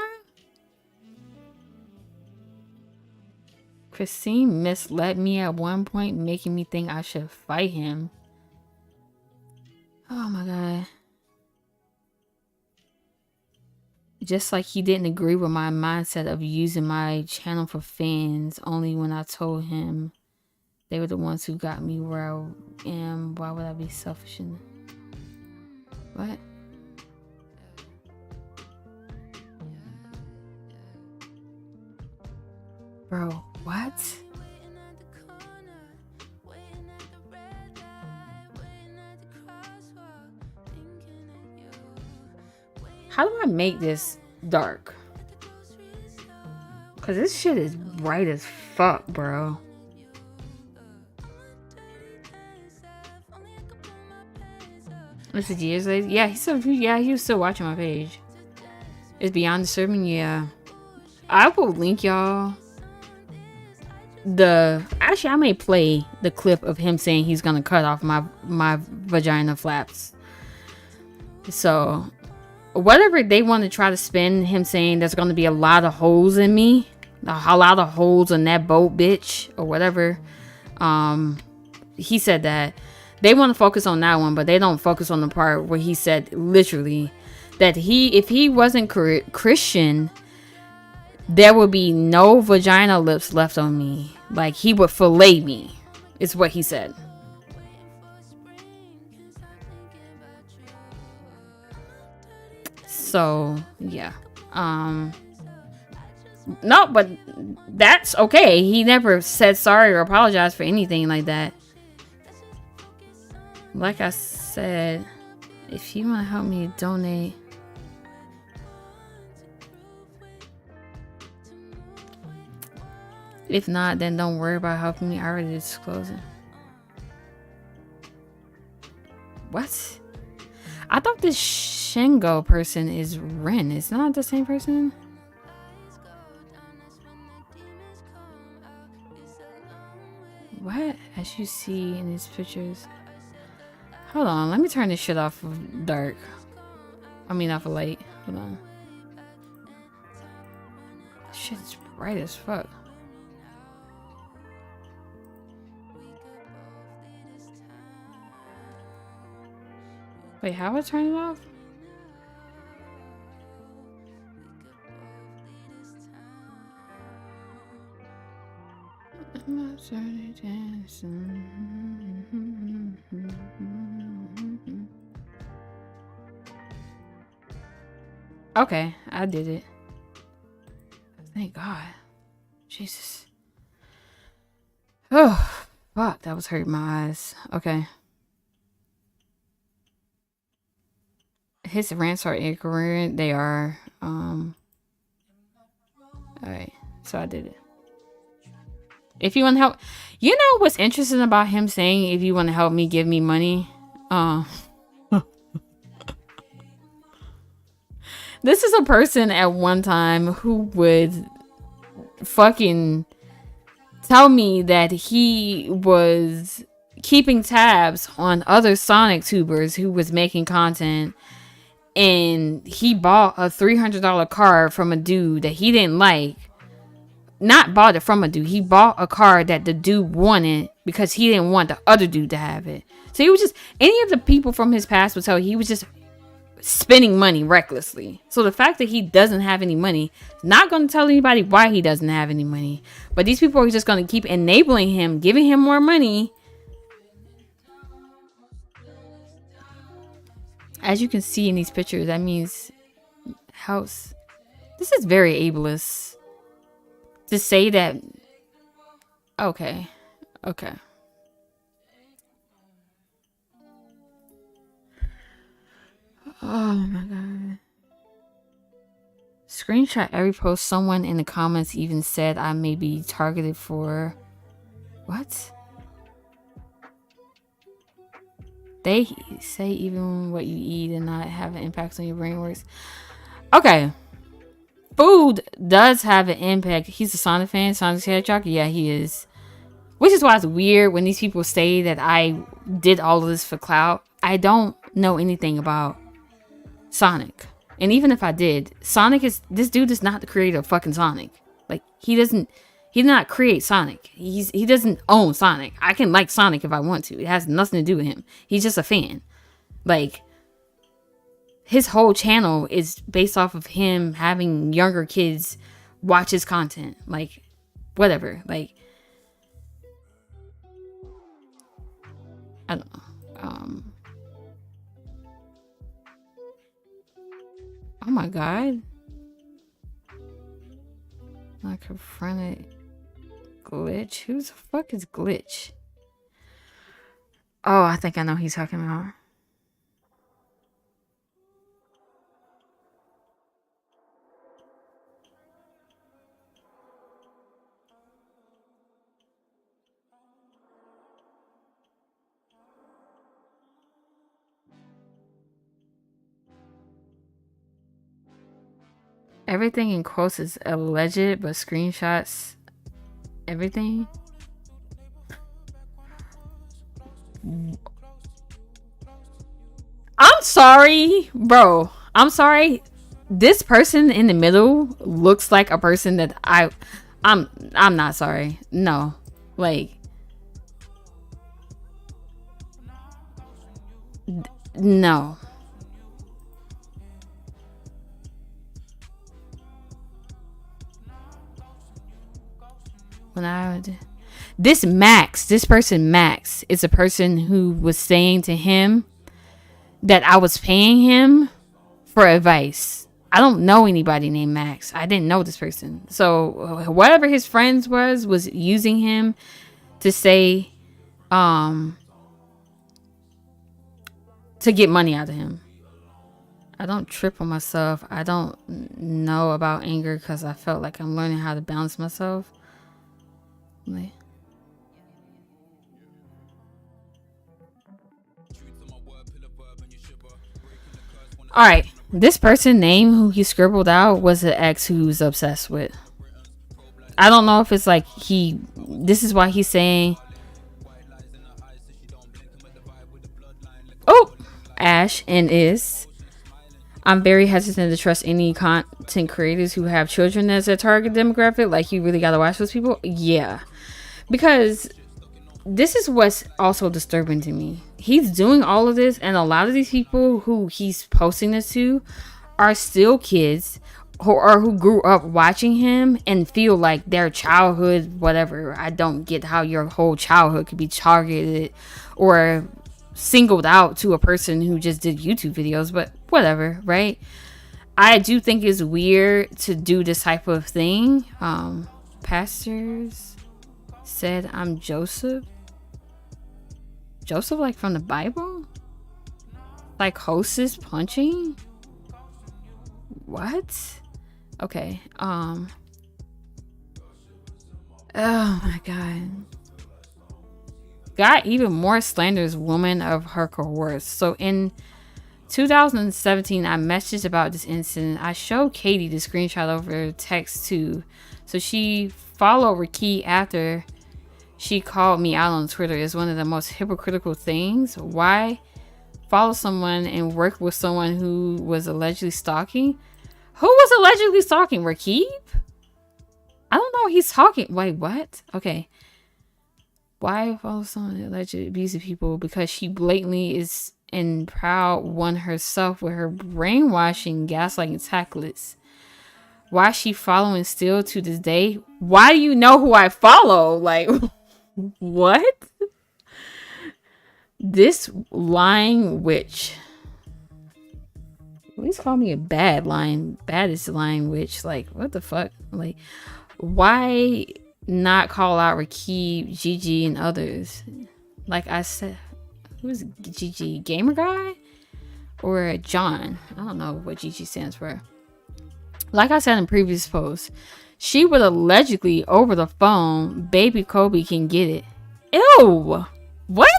Christine misled me at one point, making me think I should fight him. Oh my god. Just like he didn't agree with my mindset of using my channel for fans only when I told him They were the ones who got me where I am. Why would I be selfish? What? Bro, what? How do I make this dark? Cause this shit is bright as fuck, bro. This is years later. Yeah, he was still watching my page. It's beyond disturbing. Yeah, I will link y'all actually I may play the clip of him saying he's gonna cut off my vagina flaps. So whatever they want to try to spin, him saying there's gonna be a lot of holes in me, a lot of holes in that boat, bitch, or whatever. He said that they want to focus on that one, but they don't focus on the part where he said literally that if he wasn't Christian, there would be no vagina lips left on me. Like, he would fillet me, is what he said. So, yeah. No, but that's okay. He never said sorry or apologized for anything like that. Like I said, if you want to help me donate, if not, then don't worry about helping me. I already disclosed it. What? I thought this Shingo person is Ren. It's not the same person. What? As you see in these pictures. Hold on, let me turn this shit off of dark. I mean off of light. Hold on. Shit's bright as fuck. Wait, how do I turn it off? Okay, I did it. Thank God. Jesus. Oh, fuck, that was hurting my eyes. Okay. His rants are incoherent. They are. Alright, so I did it. If you want to help, you know what's interesting about him saying, if you want to help me, give me money. This is a person at one time who would fucking tell me that he was keeping tabs on other Sonic tubers who was making content, and he bought a $300 card from a dude that he didn't like. Not bought it from a dude. He bought a card that the dude wanted because he didn't want the other dude to have it. So he was just, any of the people from his past would tell you he was just spending money recklessly. So the fact that he doesn't have any money, not going to tell anybody why he doesn't have any money. But these people are just going to keep enabling him, giving him more money. As you can see in these pictures, that means house. This is very ableist. To say that, okay. Oh my God. Screenshot every post. Someone in the comments even said I may be targeted for what? They say even what you eat and not have an impact on your brain works. Okay. Food does have an impact. He's a Sonic fan. Sonic's Hedgehog. Yeah, he is. Which is why it's weird when these people say that I did all of this for clout. I don't know anything about Sonic. And even if I did, this dude is not the creator of fucking Sonic. Like, he did not create Sonic. He doesn't own Sonic. I can like Sonic if I want to. It has nothing to do with him. He's just a fan. Like, his whole channel is based off of him having younger kids watch his content. Like, whatever. Like, I don't know. Oh my god. I confronted Glitch. Who the fuck is Glitch? Oh, I think I know who he's talking about. Everything in quotes is alleged, but screenshots, everything. I'm sorry, bro. I'm sorry. This person in the middle looks like a person that I'm not sorry. No. Like no. When this person Max is a person who was saying to him that I was paying him for advice. I don't know anybody named Max. I didn't know this person. So whatever his friends was using him to say to get money out of him. I don't trip on myself. I don't know about anger because I felt like I'm learning how to balance myself. Like, all right, this person name who he scribbled out was the ex who was obsessed with. I don't know if it's like this is why he's saying, oh, Ash and is. I'm very hesitant to trust any content creators who have children as their target demographic. Like, you really gotta watch those people. Yeah, because this is what's also disturbing to me. He's doing all of this, and a lot of these people who he's posting this to are still kids who grew up watching him and feel like their childhood, whatever. I don't get how your whole childhood could be targeted or singled out to a person who just did YouTube videos, but whatever, right? I do think it's weird to do this type of thing. Pastors said I'm Joseph, like from the Bible, like hostess punching. What? Okay. Oh my god. Got even more slanders woman of her coerce. So in 2017, I messaged about this incident. I showed Katie the screenshot over text too. So she followed Riki after she called me out on Twitter. Is one of the most hypocritical things. Why follow someone and work with someone who was allegedly stalking? Who was allegedly stalking? Rakib? I don't know what he's talking. Wait, what? Okay. Why follow someone alleged abusive people? Because she blatantly is and proud one herself with her brainwashing, gaslighting tactics. Why is she following still to this day? Why do you know who I follow? Like, what? This lying witch. Please call me a baddest lying witch. Like, what the fuck? Like, why not call out Rakib, Gigi, and others? Like I said, who's Gigi? Gamer guy? Or John? I don't know what Gigi stands for. Like I said in previous posts, she would allegedly over the phone, baby Kobe can get it. Ew! What?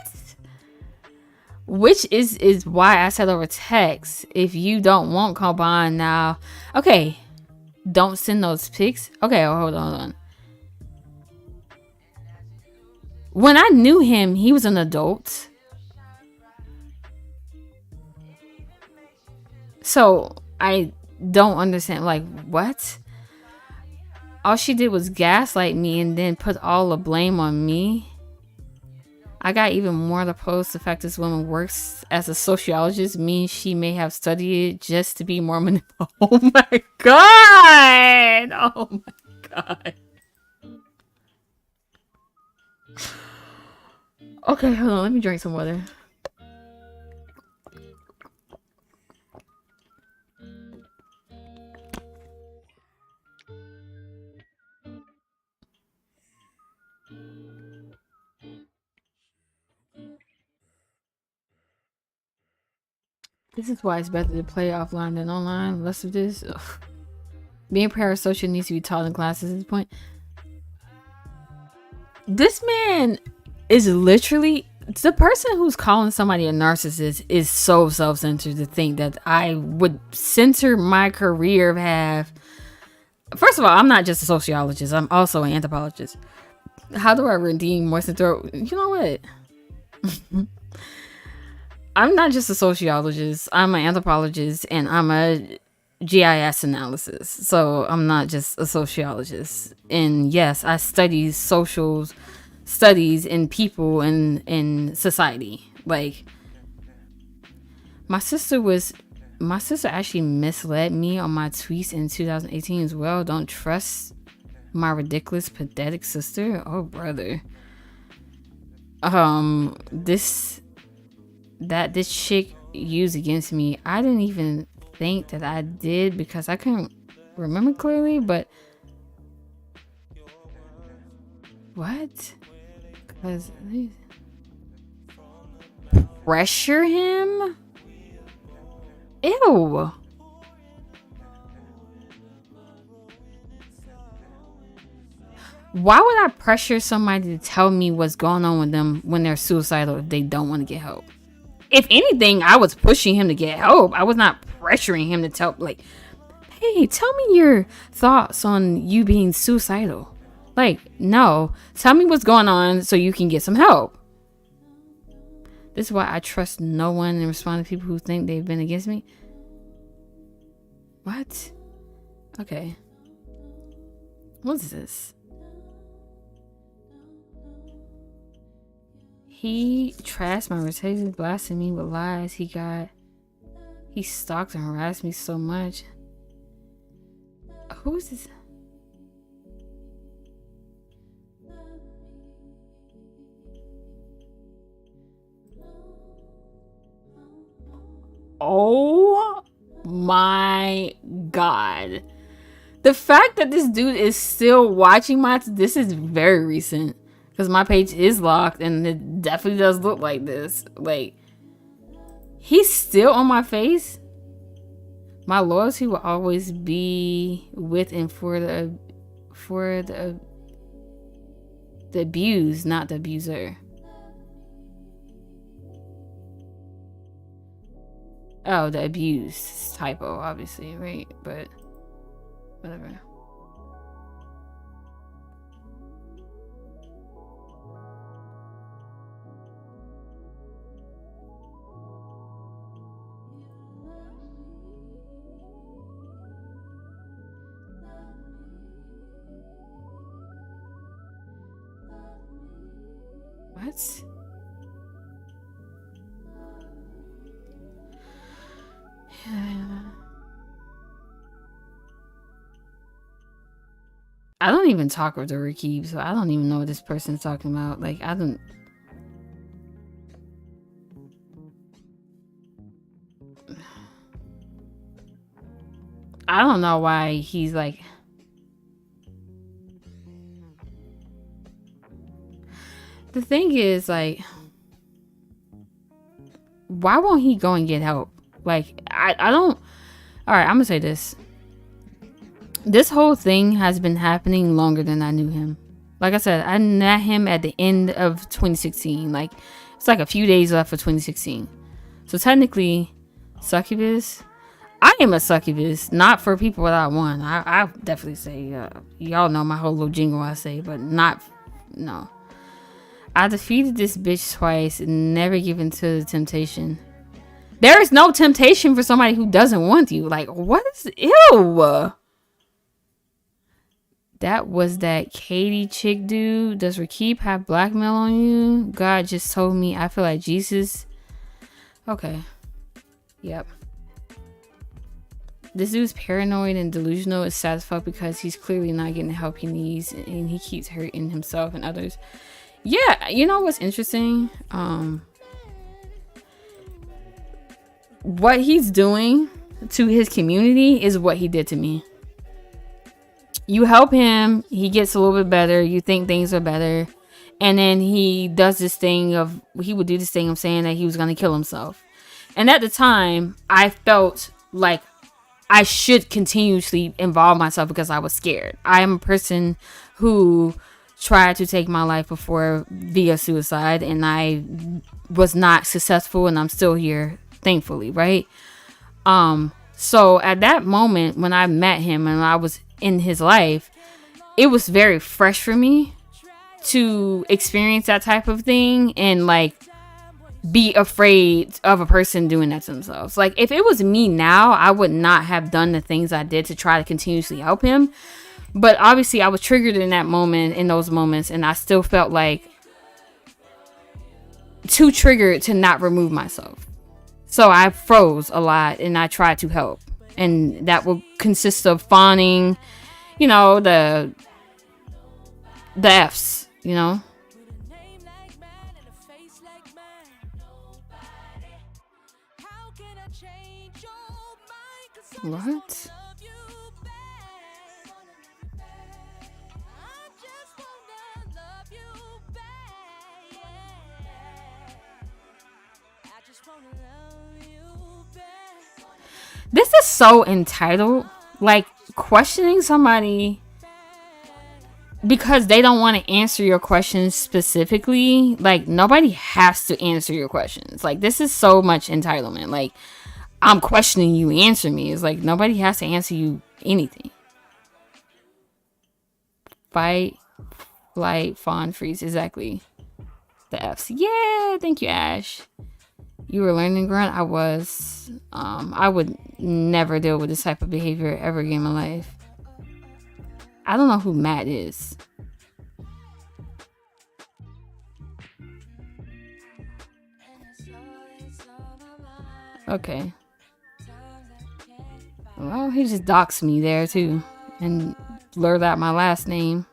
Which is why I said over text, if you don't want Combine now, okay, don't send those pics. Okay, hold on. When I knew him, he was an adult. So I don't understand, like, what? All she did was gaslight me and then put all the blame on me. I got even more to post. The fact this woman works as a sociologist means she may have studied it just to be more manipulative. Oh my god! Oh my god. Okay, hold on. Let me drink some water. This is why it's better to play offline than online. Less of this. Ugh. Being parasocial needs to be taught in classes at this point. This man is literally the person who's calling somebody a narcissist is so self-centered to think that I would censor my career have. First of all, I'm not just a sociologist. I'm also an anthropologist. How do I redeem moist throat? You know what? I'm not just a sociologist. I'm an anthropologist and I'm a GIS analysis. So I'm not just a sociologist. And yes, I study social studies in people and in society. Like my sister actually misled me on my tweets in 2018 as well. Don't trust my ridiculous, pathetic sister. Oh brother. This chick used against me. I didn't even think that I did because I couldn't remember clearly, but what? Because pressure him? Ew. Why would I pressure somebody to tell me what's going on with them when they're suicidal if they don't want to get help? If anything, I was pushing him to get help. I was not pressuring him to tell, like, hey, tell me your thoughts on you being suicidal. Like, no. Tell me what's going on so you can get some help. This is why I trust no one and respond to people who think they've been against me. What? Okay. What is this? He trashed my reputation, blasted me with lies. He stalked and harassed me so much. Who is this? Oh my god. The fact that this dude is still watching this is very recent. Because my page is locked and it definitely does look like this. Like, he's still on my face. My loyalty will always be with and for the abused, not the abuser. Oh, the abused typo, obviously, right? But whatever. What? I don't even talk with the Rakib, so I don't even know what this person's talking about. Like, I don't know why he's like. The thing is, like, why won't he go and get help? Like, I don't. All right, I'm gonna say this. This whole thing has been happening longer than I knew him. Like I said, I met him at the end of 2016. Like, it's like a few days left for 2016. So technically, succubus. I am a succubus, not for people without one. I definitely say, y'all know my whole little jingle I say, but not, no. I defeated this bitch twice and never given to the temptation. There is no temptation for somebody who doesn't want you. Like, what is, ew. That was that Katie chick dude. Does Rakib have blackmail on you? God just told me. I feel like Jesus. Okay. Yep. This dude's paranoid and delusional is satisfied because he's clearly not getting the help he needs and he keeps hurting himself and others. Yeah, you know what's interesting? What he's doing to his community is what he did to me. You help him, he gets a little bit better, you think things are better, and then he would do this thing of saying that he was going to kill himself. And at the time, I felt like I should continuously involve myself because I was scared. I am a person who tried to take my life before via suicide, and I was not successful, and I'm still here, thankfully, right? So at that moment when I met him and I was in his life, it was very fresh for me to experience that type of thing and like be afraid of a person doing that to themselves. Like if it was me now, I would not have done the things I did to try to continuously help him. But obviously I was triggered in those moments, and I still felt like too triggered to not remove myself. So I froze a lot and I tried to help. And that will consist of fawning, you know, the F's, you know. What? This is so entitled. Like, questioning somebody because they don't want to answer your questions specifically. Like, nobody has to answer your questions. Like, this is so much entitlement. Like, I'm questioning you, answer me. It's like nobody has to answer you anything. Fight, flight, fawn, freeze. Exactly. The F's. Yeah, thank you, Ash. You were learning, grunt. I was. I would never deal with this type of behavior ever again in my life. I don't know who Matt is. Okay. Well, he just doxed me there too and blurred out my last name.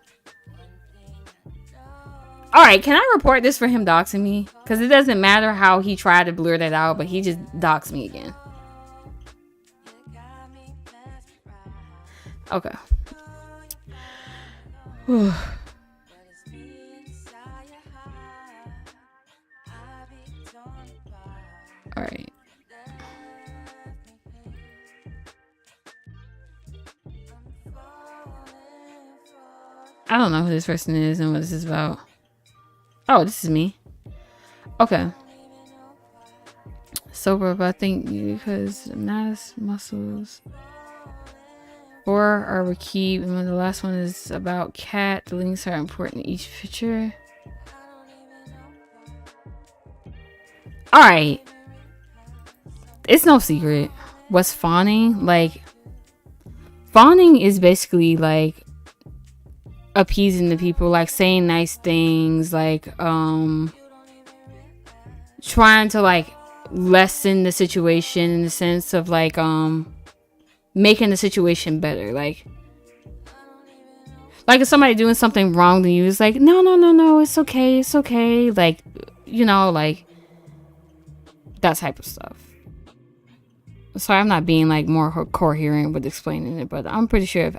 Alright, can I report this for him doxing me? Because it doesn't matter how he tried to blur that out, but he just doxed me again. Okay. Alright. I don't know who this person is and what this is about. Oh, this is me. Okay. Sober, but I think because mass muscles. 4 are key, and the last one is about cat. The links are important in each picture. Alright. It's no secret. What's fawning? Like, fawning is basically like appeasing the people, like saying nice things, like trying to like lessen the situation in the sense of like making the situation better. Like if somebody doing something wrong to you, it's like no, it's okay, like, you know, like that type of stuff. Sorry, I'm not being like more coherent with explaining it, but I'm pretty sure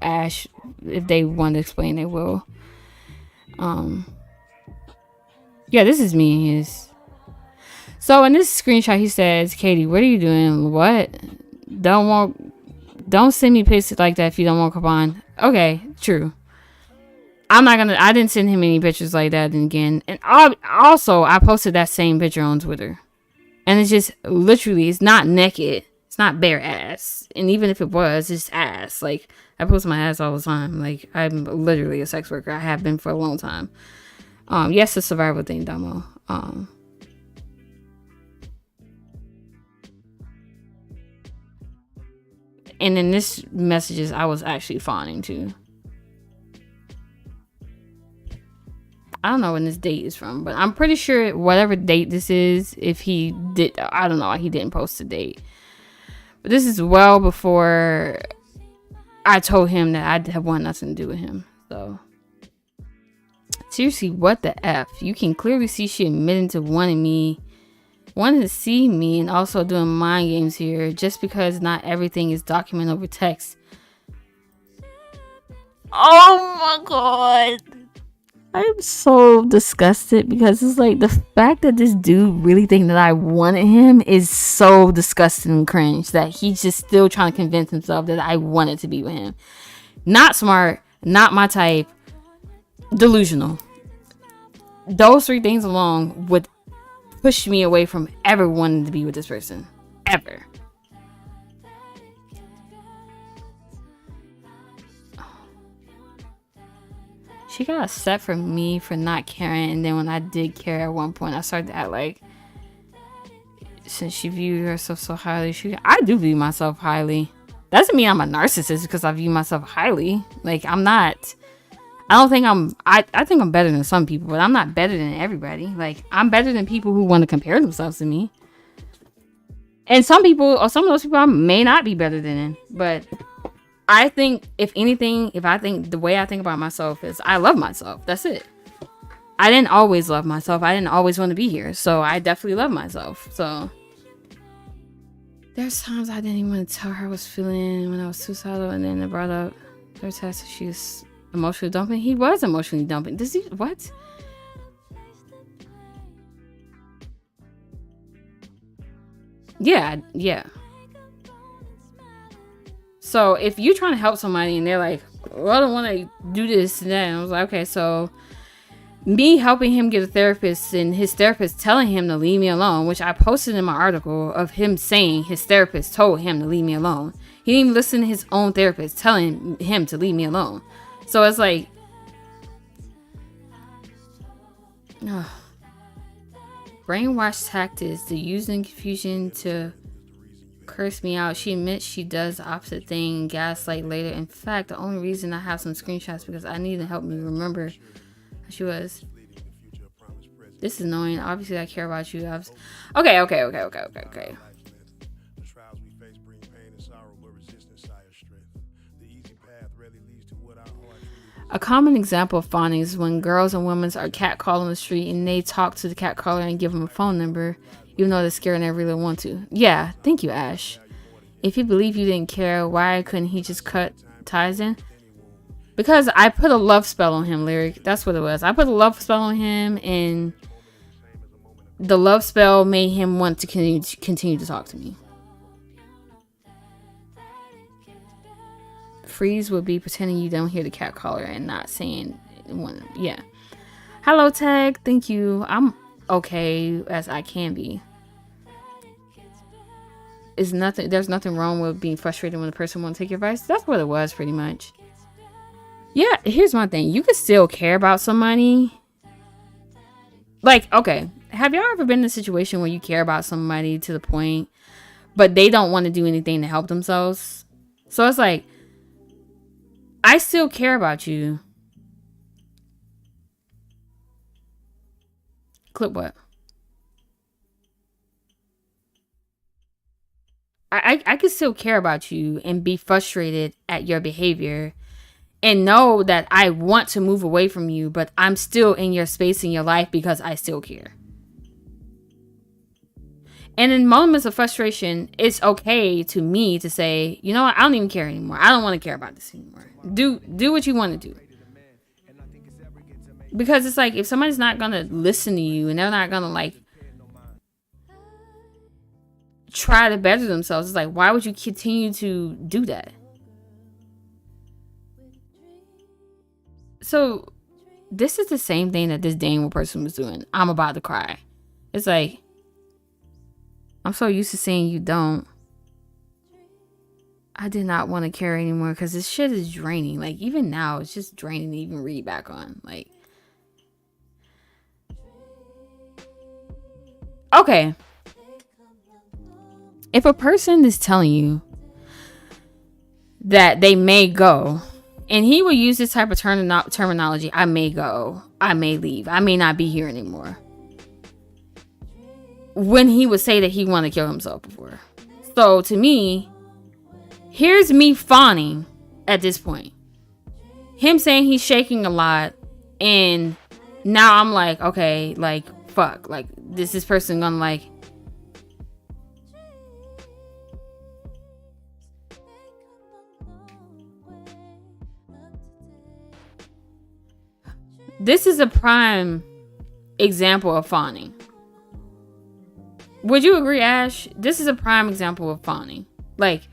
if they want to explain, they will. Yeah, this is me. So in this screenshot, he says, "Katie, what are you doing? What? Don't send me pictures like that if you don't want to come on." Okay, true. I didn't send him any pictures like that. And again, and also I posted that same picture on Twitter, and it's just literally, it's not naked. It's not bare ass. And even if it was, it's ass. Like, I post my ass all the time. Like, I'm literally a sex worker. I have been for a long time. Yes, the survival thing, Damo. And in this messages, I was actually fawning too. I don't know when this date is from, but I'm pretty sure whatever date this is, if he did, I don't know, he didn't post the date. But this is well before I told him that I want nothing to do with him. So Seriously, what the F? You can clearly see she admitted to wanting to see me, and also doing mind games here, just because not everything is documented over text. Oh my god. I'm so disgusted, because it's like the fact that this dude really think that I wanted him is so disgusting and cringe, that he's just still trying to convince himself that I wanted to be with him. Not smart, not my type, delusional. Those three things alone would push me away from ever wanting to be with this person. Ever. She got upset for me for not caring, and then when I did care at one point, I started to act like, since she viewed herself so highly, I do view myself highly. Doesn't mean I'm a narcissist because I view myself highly. Like, I'm not. I think I'm better than some people, but I'm not better than everybody. Like, I'm better than people who want to compare themselves to me. And some of those people I may not be better than, but I think, if anything, the way I think about myself is I love myself. That's it. I didn't always love myself. I didn't always want to be here. So I definitely love myself. So there's times I didn't even want to tell her I was feeling when I was suicidal, and then I brought up their test that she was emotionally dumping. He was emotionally dumping. What? Yeah. So if you're trying to help somebody and they're like, well, I don't want to do this and that, and I was like, okay, so me helping him get a therapist and his therapist telling him to leave me alone, which I posted in my article of him saying his therapist told him to leave me alone. He didn't even listen to his own therapist telling him to leave me alone. So it's like, brainwash tactics, the using confusion to curse me out. She admits she does the opposite thing, gaslight later. In fact, the only reason I have some screenshots because I need to help me remember how she was. This is annoying. Obviously, I care about you. Okay. A common example of fawning is when girls and women are catcalling on the street and they talk to the catcaller and give them a phone number, even though they're scared and they really want to. Yeah, thank you, Ash. If you believe you didn't care, why couldn't he just cut ties in? Because I put a love spell on him, Lyric. That's what it was. I put a love spell on him, and the love spell made him want to continue to talk to me. Freeze would be pretending you don't hear the cat caller and not saying one. Yeah. Hello, Tag. Thank you. I'm okay as I can be. There's nothing wrong with being frustrated when a person won't take your advice. That's what it was, pretty much. Yeah, here's my thing. You can still care about somebody. Like, okay, have y'all ever been in a situation where you care about somebody to the point, but they don't want to do anything to help themselves? So it's like, I still care about you. Clip what? I can still care about you and be frustrated at your behavior and know that I want to move away from you, but I'm still in your space in your life because I still care. And in moments of frustration, it's okay to me to say, you know what, I don't even care anymore. I don't want to care about this anymore. Do what you want to do. Because it's like, if somebody's not going to listen to you and they're not going to like try to better themselves, it's like, why would you continue to do that? So this is the same thing that this Daniel person was doing. I'm about to cry. It's like, I'm so used to saying you don't. I did not want to care anymore because this shit is draining. Like, even now, it's just draining to even read back on. Like, okay. If a person is telling you that they may go, and he will use this type of terminology, I may go, I may leave, I may not be here anymore, when he would say that he wanted to kill himself before. So to me, here's me fawning at this point. Him saying he's shaking a lot and now I'm like, okay, like, fuck, like, this person gonna, like, this is a prime example of fawning. Would you agree, Ash? This is a prime example of fawning. Like,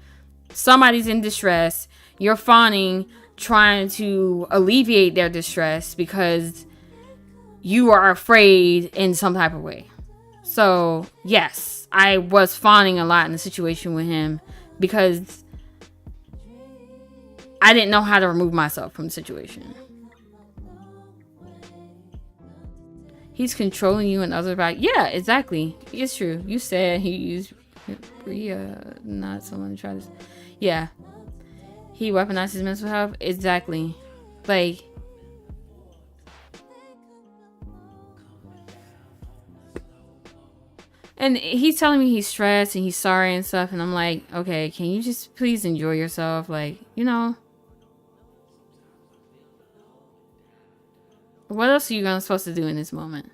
somebody's in distress, you're fawning, trying to alleviate their distress because you are afraid in some type of way. So, yes, I was fawning a lot in the situation with him because I didn't know how to remove myself from the situation. He's controlling you and others about. Yeah, exactly. It's true. You said he used not someone to try this. Yeah. He weaponized his mental health. Exactly. Like, and he's telling me he's stressed and he's sorry and stuff, and I'm like, okay, can you just please enjoy yourself? Like, you know, what else are you supposed to do in this moment?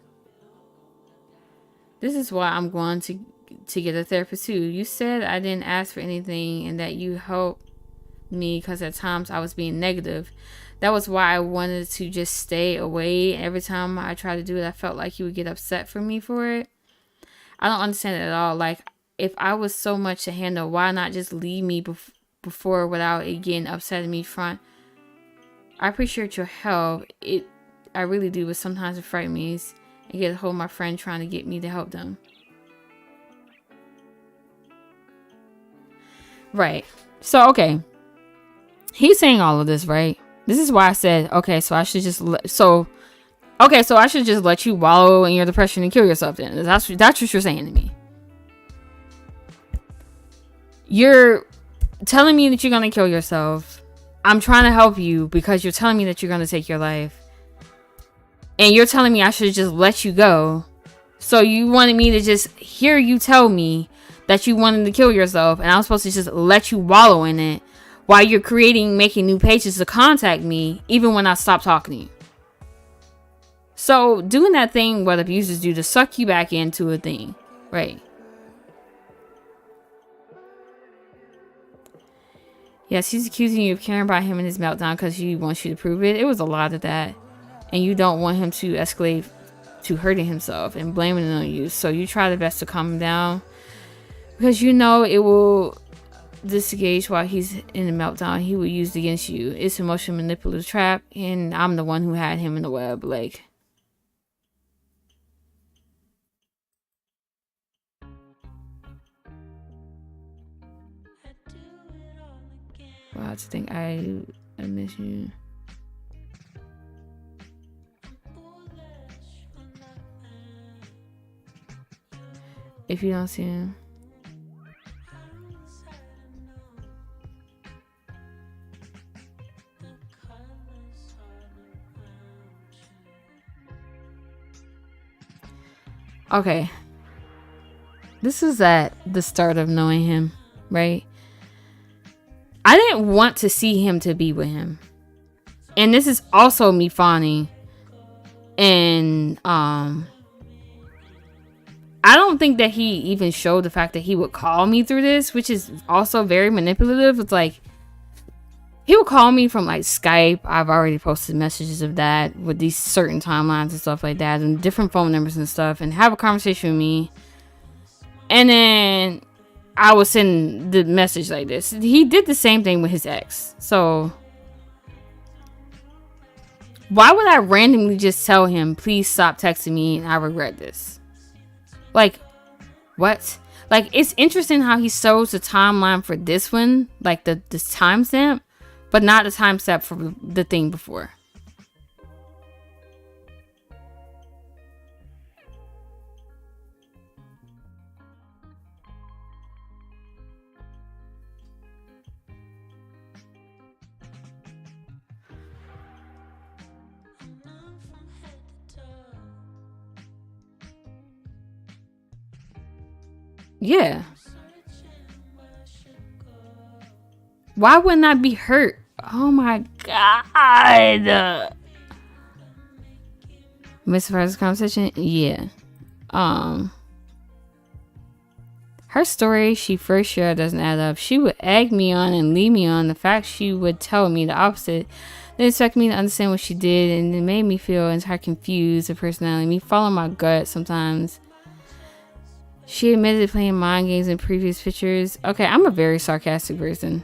This is why I'm going to get a therapist too. You said I didn't ask for anything and that you helped me because at times I was being negative. That was why I wanted to just stay away. Every time I tried to do it, I felt like you would get upset for me for it. I don't understand it at all. Like, if I was so much to handle, why not just leave me before without it getting upset at me front? I appreciate your help. I really do, but sometimes it frightens me. I get a hold of my friend trying to get me to help them. Right. So, okay. He's saying all of this, right? This is why I said, okay, so I should just I should just let you wallow in your depression and kill yourself then. That's what you're saying to me. You're telling me that you're going to kill yourself. I'm trying to help you because you're telling me that you're going to take your life. And you're telling me I should just let you go. So you wanted me to just hear you tell me that you wanted to kill yourself, and I'm supposed to just let you wallow in it while you're making new pages to contact me, even when I stop talking to you. So doing that thing what abusers do to suck you back into a thing, right? Yes, he's accusing you of caring about him and his meltdown because he wants you to prove it. It was a lot of that. And you don't want him to escalate to hurting himself and blaming it on you. So you try the best to calm him down because you know it will disengage while he's in a meltdown. He will use it against you. It's an emotional manipulative trap, and I'm the one who had him in the web. Like, wow, I think I miss you. If you don't see him. Okay. This is at the start of knowing him, right? I didn't want to see him to be with him. And this is also me fawning. And I don't think that he even showed the fact that he would call me through this, which is also very manipulative. It's like, he would call me from like Skype. I've already posted messages of that with these certain timelines and stuff like that and different phone numbers and stuff, and have a conversation with me. And then I would send the message like this. He did the same thing with his ex. So why would I randomly just tell him, please stop texting me and I regret this? Like, what? Like, it's interesting how he shows the timeline for this one, like this timestamp, but not the timestamp for the thing before. Yeah. Why wouldn't I be hurt? Oh my God. Miss First conversation, yeah. Her story she first shared doesn't add up. She would egg me on and lead me on. The fact she would tell me the opposite. They expect me to understand what she did, and it made me feel entire confused. Her personality, me follow my gut sometimes. She admitted to playing mind games in previous pictures. Okay, I'm a very sarcastic person.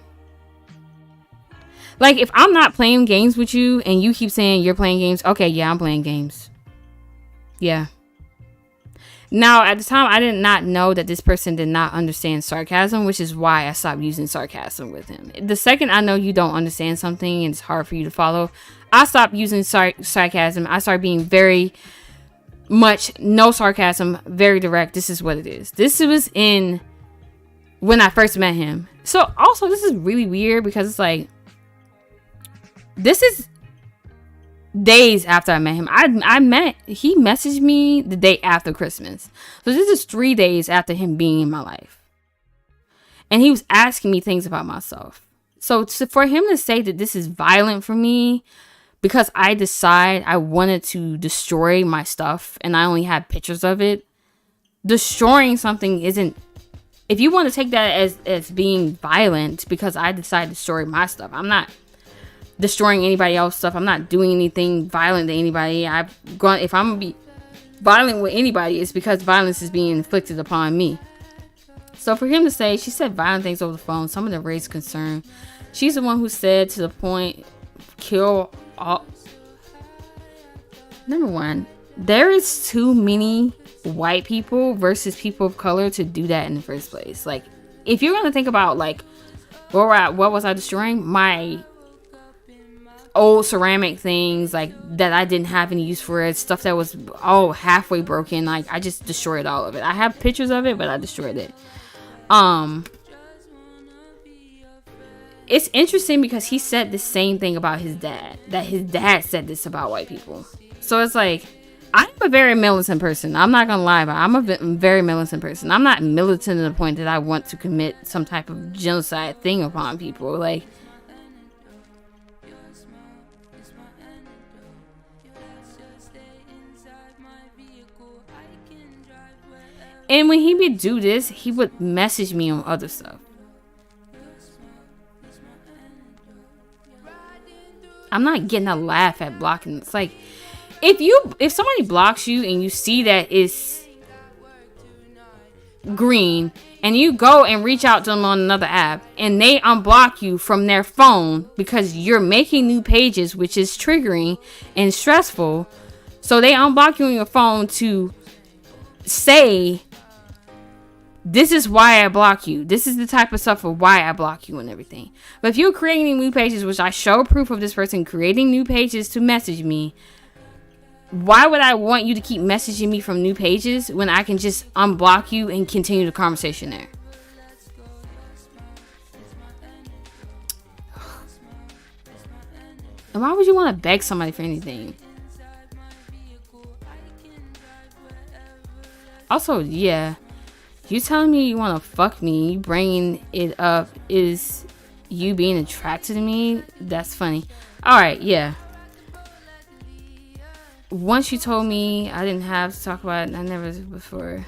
Like, if I'm not playing games with you and you keep saying you're playing games, okay, yeah, I'm playing games. Yeah. Now, at the time, I did not know that this person did not understand sarcasm, which is why I stopped using sarcasm with him. The second I know you don't understand something and it's hard for you to follow, I stopped using sarcasm. I started being very much no sarcasm, very direct. This is what it is. This was in when I first met him. So, also, this is really weird because it's like, this is days after I met him. He messaged me the day after Christmas. So this is 3 days after him being in my life. And he was asking me things about myself. So for him to say that this is violent for me because I decide I wanted to destroy my stuff and I only had pictures of it. Destroying something isn't, if you want to take that as being violent because I decided to destroy my stuff, I'm not destroying anybody else's stuff. I'm not doing anything violent to anybody. If I'm gonna be violent with anybody, it's because violence is being inflicted upon me. So for him to say, she said violent things over the phone, some of them raised concern. She's the one who said to the point, kill all. Number one, there is too many white people versus people of color to do that in the first place. Like, if you're gonna think about like, what was I destroying? My old ceramic things like that I didn't have any use for it, stuff that was halfway broken. Like, I just destroyed all of it. I have pictures of it, but I destroyed it. It's interesting because he said the same thing about his dad, that his dad said this about white people. So it's like, I'm a very militant person. I'm not gonna lie about it. I'm a very militant person. I'm not militant to the point that I want to commit some type of genocide thing upon people. Like, and when he would do this, he would message me on other stuff. I'm not getting a laugh at blocking. It's like, if somebody blocks you and you see that it's green and you go and reach out to them on another app and they unblock you from their phone because you're making new pages, which is triggering and stressful. So they unblock you on your phone to say, this is why I block you. This is the type of stuff of why I block you and everything. But if you're creating new pages, which I show proof of this person creating new pages to message me, why would I want you to keep messaging me from new pages when I can just unblock you and continue the conversation there? And why would you want to beg somebody for anything? Also, yeah. You telling me you want to fuck me, you bringing it up is you being attracted to me? That's funny. Alright, yeah. Once you told me I didn't have to talk about it, I never before.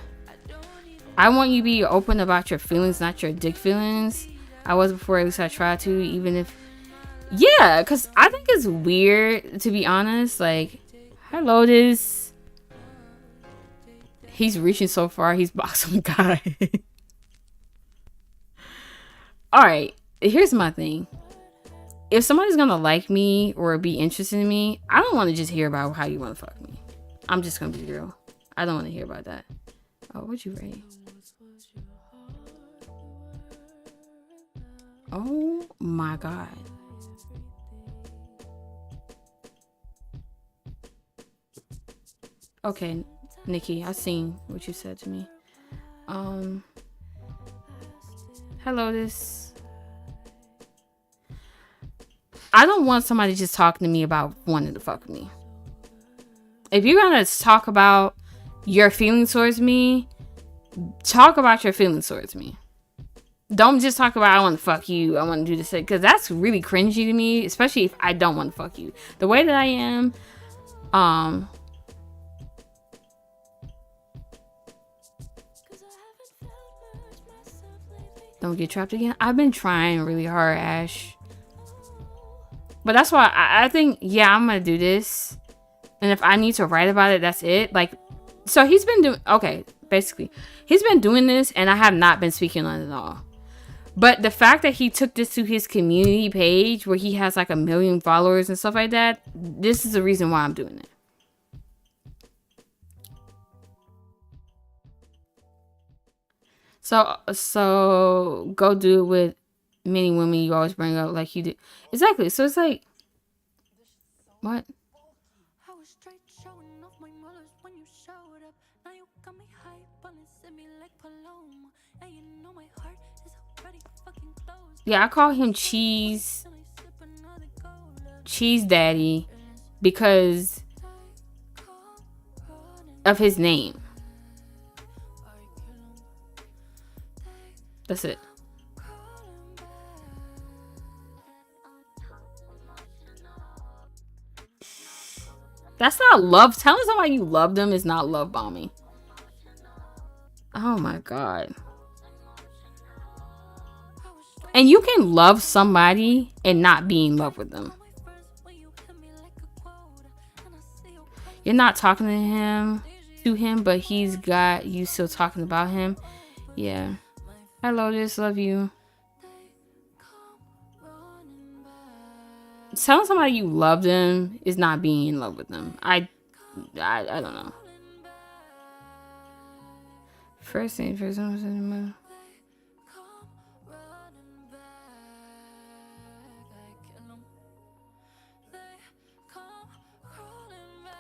I want you to be open about your feelings, not your dick feelings. I was before, at least I tried to, even if... Yeah, because I think it's weird, to be honest. Like, hi Lotus. He's reaching so far, he's boxing a guy. Alright, here's my thing. If somebody's gonna like me or be interested in me, I don't want to just hear about how you want to fuck me. I'm just gonna be real. I don't want to hear about that. Oh, what'd you rate? Oh my god. Okay, Nikki, I seen what you said to me. Hello, this. I don't want somebody just talking to me about wanting to fuck me. If you're gonna talk about your feelings towards me, talk about your feelings towards me. Don't just talk about I want to fuck you, I want to do this, because that's really cringy to me, especially if I don't want to fuck you. The way that I am, Don't get trapped again. I've been trying really hard, Ash. But that's why I think, yeah, I'm gonna do this. And if I need to write about it, that's it. Like, so he's been doing, okay, basically, he's been doing this and I have not been speaking on it at all. But the fact that he took this to his community page where he has like 1 million followers and stuff like that, this is the reason why I'm doing it. So go do it with many women you always bring up like you do. Exactly. So it's like, what? Yeah, I call him Cheese Daddy because of his name. That's it. That's not love. Telling somebody you love them is not love bombing. Oh my God. And you can love somebody and not be in love with them. You're not talking to him, but he's got you still talking about him. Yeah. Hi Lotus, love you. Telling somebody you love them is not being in love with them. I don't know. First thing, was in the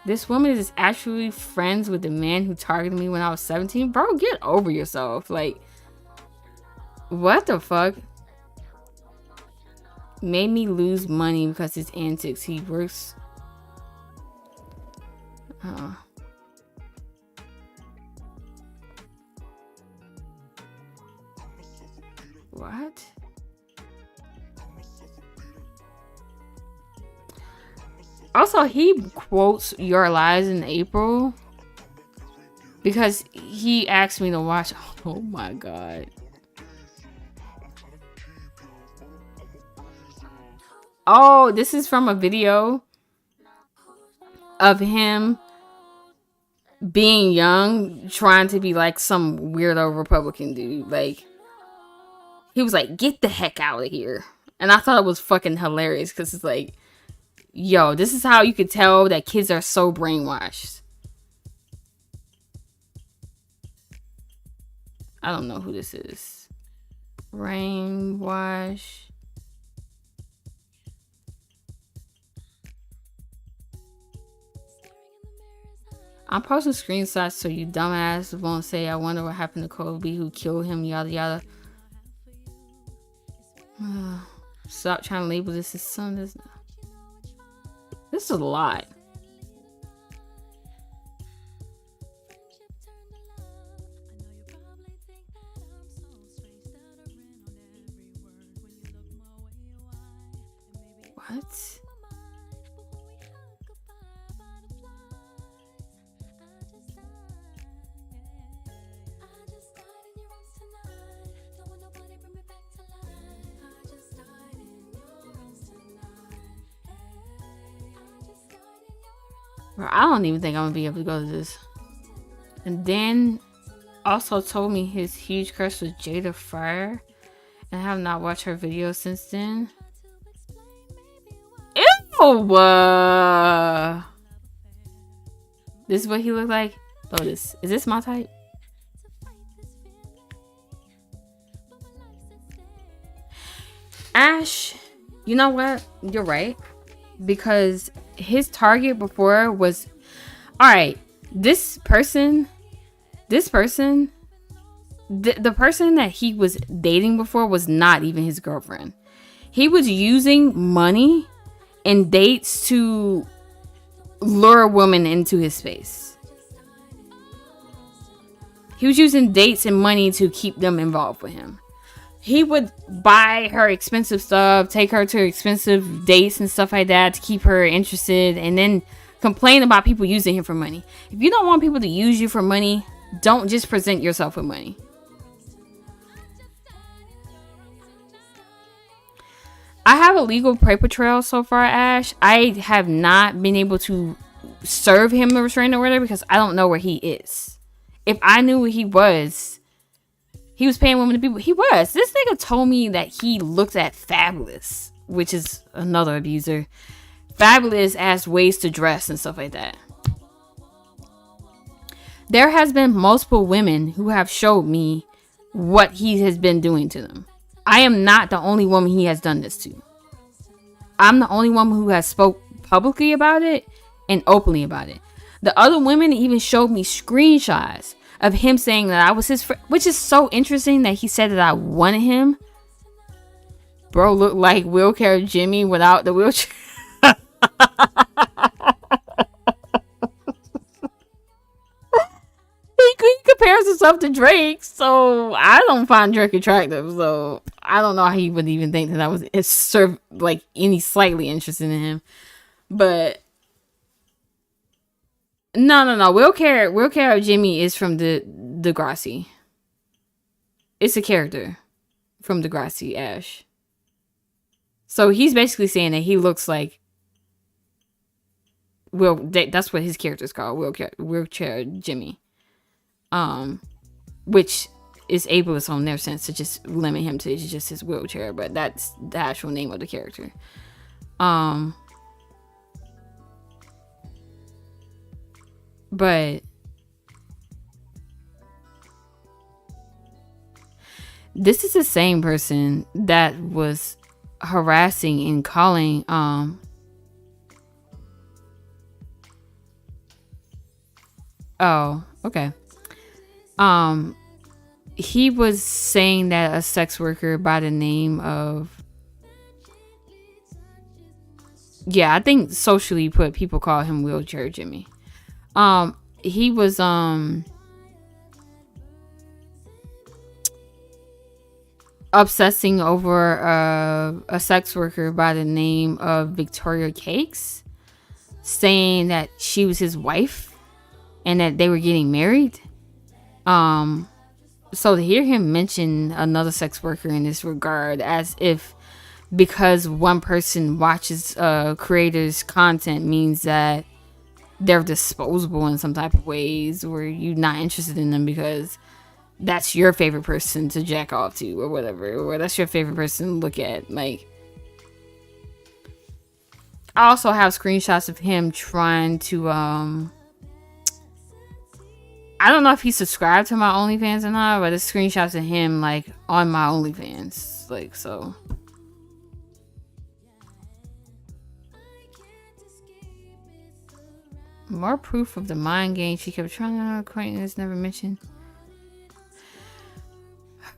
This woman is actually friends with the man who targeted me when I was 17. Bro, get over yourself. Like, what the fuck? Made me lose money because his antics. He works. What? Also, he quotes Your Lies in April because he asked me to watch. Oh my God. Oh, this is from a video of him being young, trying to be like some weirdo Republican dude. Like, he was like, get the heck out of here. And I thought it was fucking hilarious because it's like, yo, this is how you could tell that kids are so brainwashed. I don't know who this is. Brainwash. I'm posting screenshots so you dumbass won't say, I wonder what happened to Kobe, who killed him, yada yada. Stop trying to label this as son. This is a lot. What? I don't even think I'm gonna be able to go to this. And then also told me his huge crush was Jada Fire, and I have not watched her videos since then. Ew! This is what he looked like. Lotus, is this my type? Ash, you know what? You're right. Because his target before was, all right, the person that he was dating before was not even his girlfriend. He was using money and dates to lure women into his space. He was using dates and money to keep them involved with him. He would buy her expensive stuff, take her to expensive dates and stuff like that to keep her interested, and then complain about people using him for money. If you don't want people to use you for money, don't just present yourself with money. I have a legal paper trail so far, Ash. I have not been able to serve him a restraining order because I don't know where he is. If I knew where he was paying women to people. He was. This nigga told me that he looked at Fabulous, which is another abuser. Fabulous as ways to dress and stuff like that. There has been multiple women who have showed me what he has been doing to them. I am not the only woman he has done this to. I'm the only woman who has spoke publicly about it and openly about it. The other women even showed me screenshots of him saying that I was his friend, which is so interesting that he said that I wanted him. Bro looked like wheelchair Jimmy without the wheelchair. He compares himself to Drake, so I don't find Drake attractive. So I don't know how he would even think that I was like any slightly interested in him. But no. Wheelchair Jimmy is from the Degrassi. It's a character from Degrassi, Ash. So he's basically saying that he looks like that's what his character's called, wheelchair Jimmy. Which is ableist on their sense to just limit him to just his wheelchair, but that's the actual name of the character. But this is the same person that was harassing and calling okay. He was saying that a sex worker by the name of, I think socially put, people call him wheelchair Jimmy. He was obsessing over a sex worker by the name of Victoria Cakes, saying that she was his wife and that they were getting married. So to hear him mention another sex worker in this regard, as if because one person watches a creator's content means that they're disposable in some type of ways, or you're not interested in them because that's your favorite person to jack off to or whatever, or that's your favorite person to look at. Like, I also have screenshots of him trying to I don't know if he subscribed to my OnlyFans or not, but it's screenshots of him like on my OnlyFans, like, so. More proof of the mind game. She kept trying to acquaintance, never mentioned.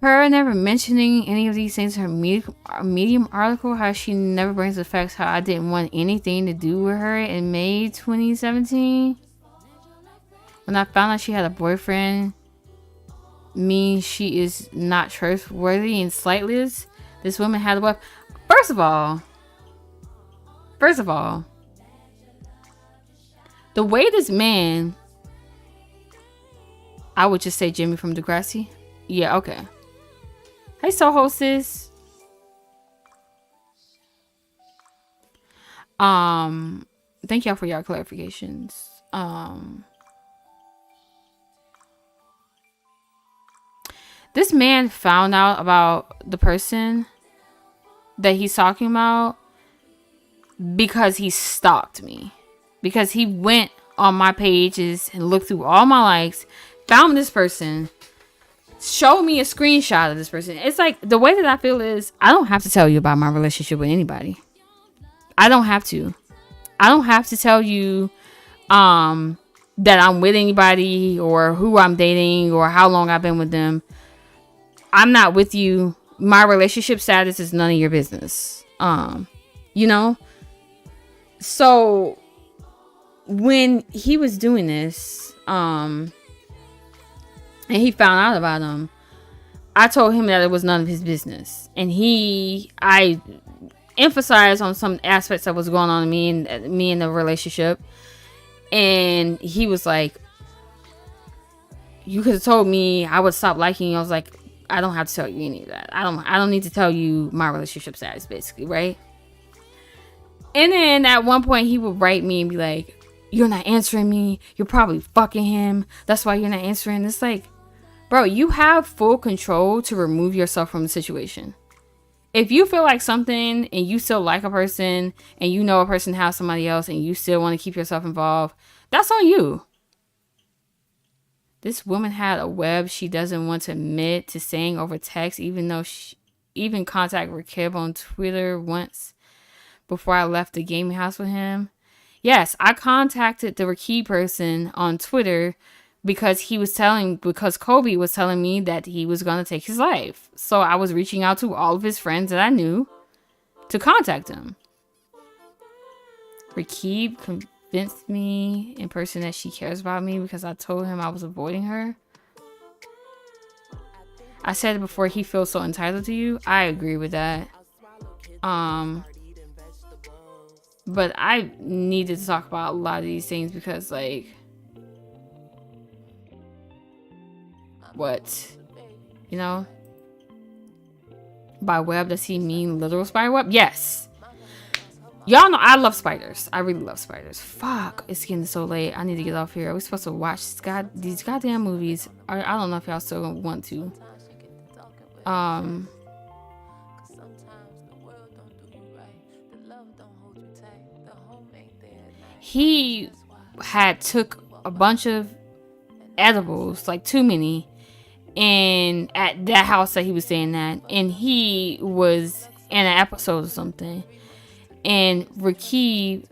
Her never mentioning any of these things in her Medium article, how she never brings the facts, how I didn't want anything to do with her in May 2017. When I found out she had a boyfriend, means she is not trustworthy and slightless. This woman had a wife. First of all, the way this man, I would just say Jimmy from Degrassi. Yeah, okay. Hey, Soho sis. Thank y'all for y'all clarifications. This man found out about the person that he's talking about because he stalked me. Because he went on my pages and looked through all my likes, found this person, showed me a screenshot of this person. It's like, the way that I feel is, I don't have to tell you about my relationship with anybody. I don't have to. I don't have to tell you that I'm with anybody or who I'm dating or how long I've been with them. I'm not with you. My relationship status is none of your business. You know? So when he was doing this, and he found out about him, I told him that it was none of his business. And I emphasized on some aspects that was going on in me in the relationship. And he was like, you could have told me I would stop liking you. I was like, I don't have to tell you any of that. I don't need to tell you my relationship status, basically, right? And then at one point he would write me and be like, you're not answering me. You're probably fucking him. That's why you're not answering. It's like, bro, you have full control to remove yourself from the situation. If you feel like something and you still like a person and you know a person has somebody else and you still want to keep yourself involved, that's on you. This woman had a web she doesn't want to admit to saying over text, even though she even contacted Rakib on Twitter once before I left the gaming house with him. Yes, I contacted the Rakib person on Twitter because Kobe was telling me that he was going to take his life. So I was reaching out to all of his friends that I knew to contact him. Rakib convinced me in person that she cares about me because I told him I was avoiding her. I said it before, he feels so entitled to you. I agree with that. But I needed to talk about a lot of these things because, like, what? You know? By web, does he mean literal spider web? Yes. Y'all know I love spiders. I really love spiders. Fuck, it's getting so late. I need to get off here. Are we supposed to watch these goddamn movies? I don't know if y'all still gonna want to. He had took a bunch of edibles, like too many, and at that house that he was staying at, and he was in an episode or something, and Rakib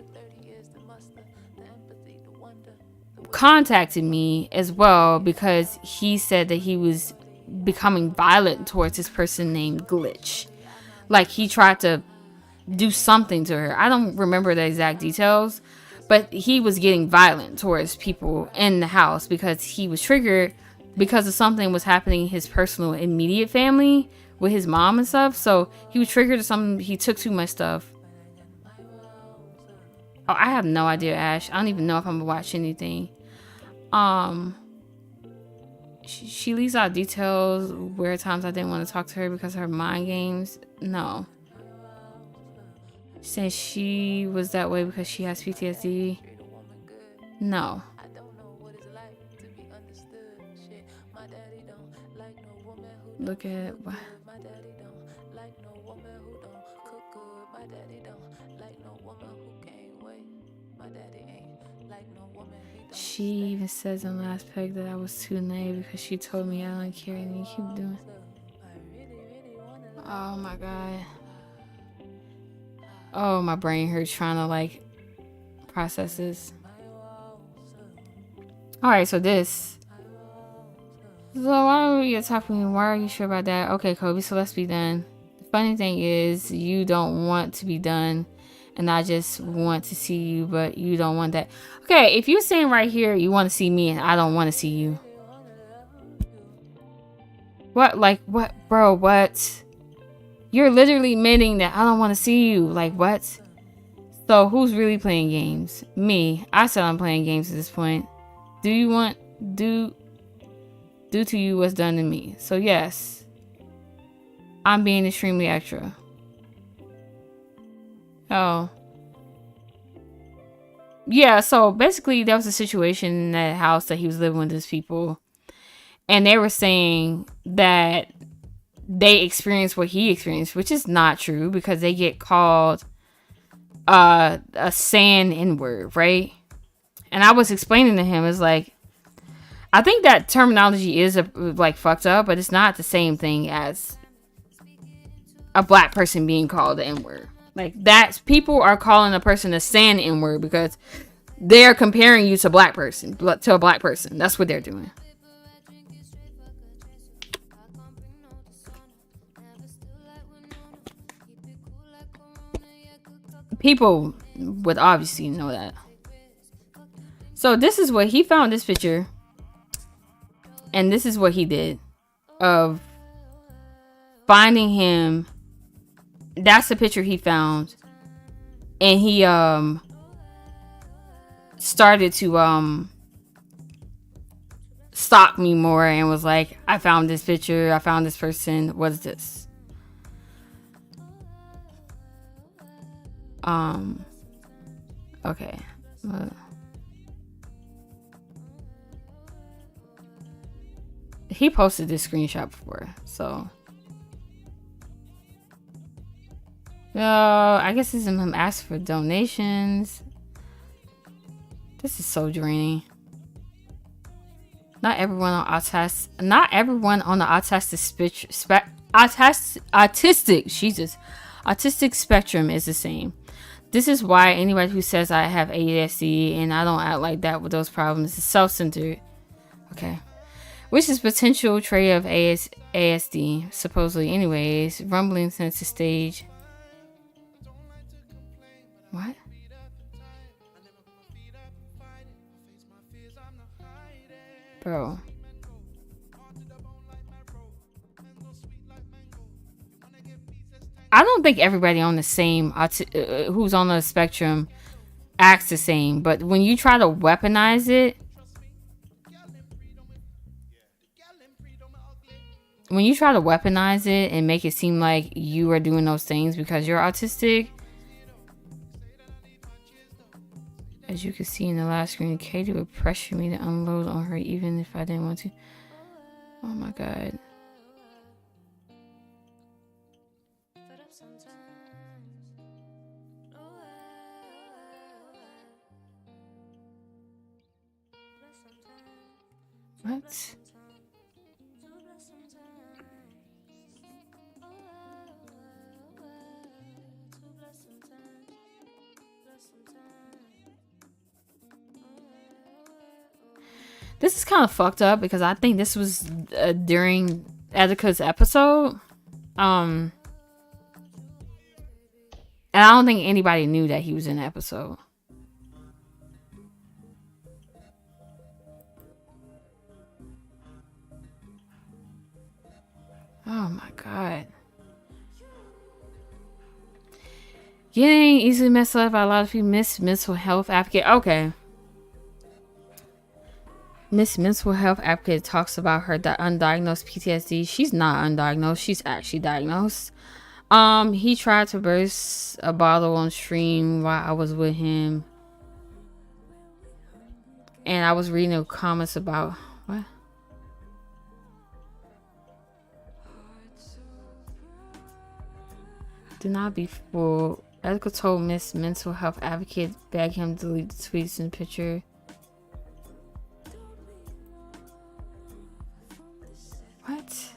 contacted me as well because he said that he was becoming violent towards this person named Glitch. Like, he tried to do something to her. I don't remember the exact details, but he was getting violent towards people in the house because he was triggered because of something was happening in his personal immediate family with his mom and stuff. So he was triggered to something. He took too much stuff. Oh, I have no idea, Ash. I don't even know if I'm gonna watch anything. She leaves out details where times I didn't want to talk to her because of her mind games. No. Saying she was that way because she has PTSD. No. Look at what. She even says in last peg that I was too naive because she told me I don't care and you keep doing. Oh my god. Oh, my brain hurts trying to like process this. Alright, so this. So why are you talking? Why are you sure about that? Okay, Kobe, so let's be done. The funny thing is you don't want to be done. And I just want to see you, but you don't want that. Okay, if you're saying right here you want to see me and I don't want to see you. What? Like, what? Bro, what? You're literally admitting that I don't want to see you. Like, what? So, who's really playing games? Me. I said I'm playing games at this point. Do you want... Do to you what's done to me. So, yes. I'm being extremely extra. Oh. Yeah, so basically there was a situation in that house that he was living with his people. And they were saying that they experienced what he experienced, which is not true because they get called a sand N-word, right? And I was explaining to him, it's like, I think that terminology is like fucked up, but it's not the same thing as a black person being called the N-word. Like, that's, people are calling a person a sand N-word because they're comparing you to a black person. That's what they're doing. People would obviously know that. So this is what he found, this picture. And this is what he did. Of finding him. That's the picture he found. And he started to stalked me more and was like, I found this picture, I found this person, what is this? Okay. He posted this screenshot before, so. I guess this is him asking for donations. This is so draining. Not everyone on the autistic spectrum is the same. This is why anybody who says I have ADHD and I don't act like that with those problems is self-centered. Okay. Which is potential trait of ASD, supposedly. Anyways, rumbling since the stage. What? Bro. I don't think everybody on the same who's on the spectrum acts the same, but when you try to weaponize it, and make it seem like you are doing those things because you're autistic, as you can see in the last screen, Katie would pressure me to unload on her even if I didn't want to. Oh my god. What? This is kind of fucked up because I think this was during Ethica's episode. And I don't think anybody knew that he was in the episode. Oh my god. Getting easily messed up by a lot of people. Miss Mental Health Advocate. Okay. Miss Mental Health Advocate talks about her undiagnosed PTSD. She's not undiagnosed. She's actually diagnosed. He tried to burst a bottle on stream while I was with him. And I was reading the comments about... What? Do not be fooled. Ethical told Miss Mental Health Advocate beg him to delete the tweets and picture. What?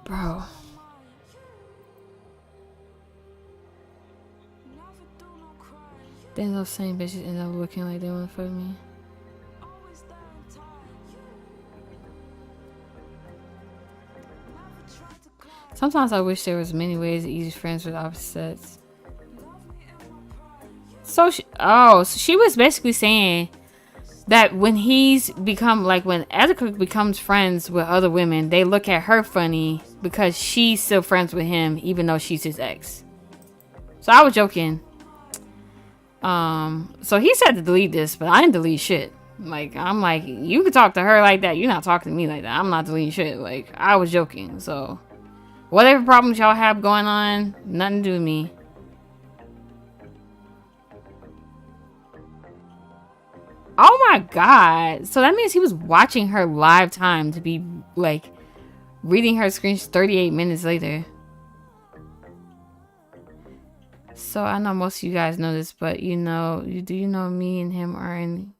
Bro. Then those same bitches end up looking like they want to fuck me. Sometimes I wish there was many ways to ease friends with opposites. So she was basically saying that when he's become like when Etika becomes friends with other women, they look at her funny because she's still friends with him even though she's his ex. So I was joking. So he said to delete this, but I didn't delete shit. Like, I'm like, you can talk to her like that. You're not talking to me like that. I'm not deleting shit. Like, I was joking. So whatever problems y'all have going on, nothing to do with me. Oh my god. So that means he was watching her live time to be like reading her screens 38 minutes later. So I know most of you guys know this, but you know me and him are in...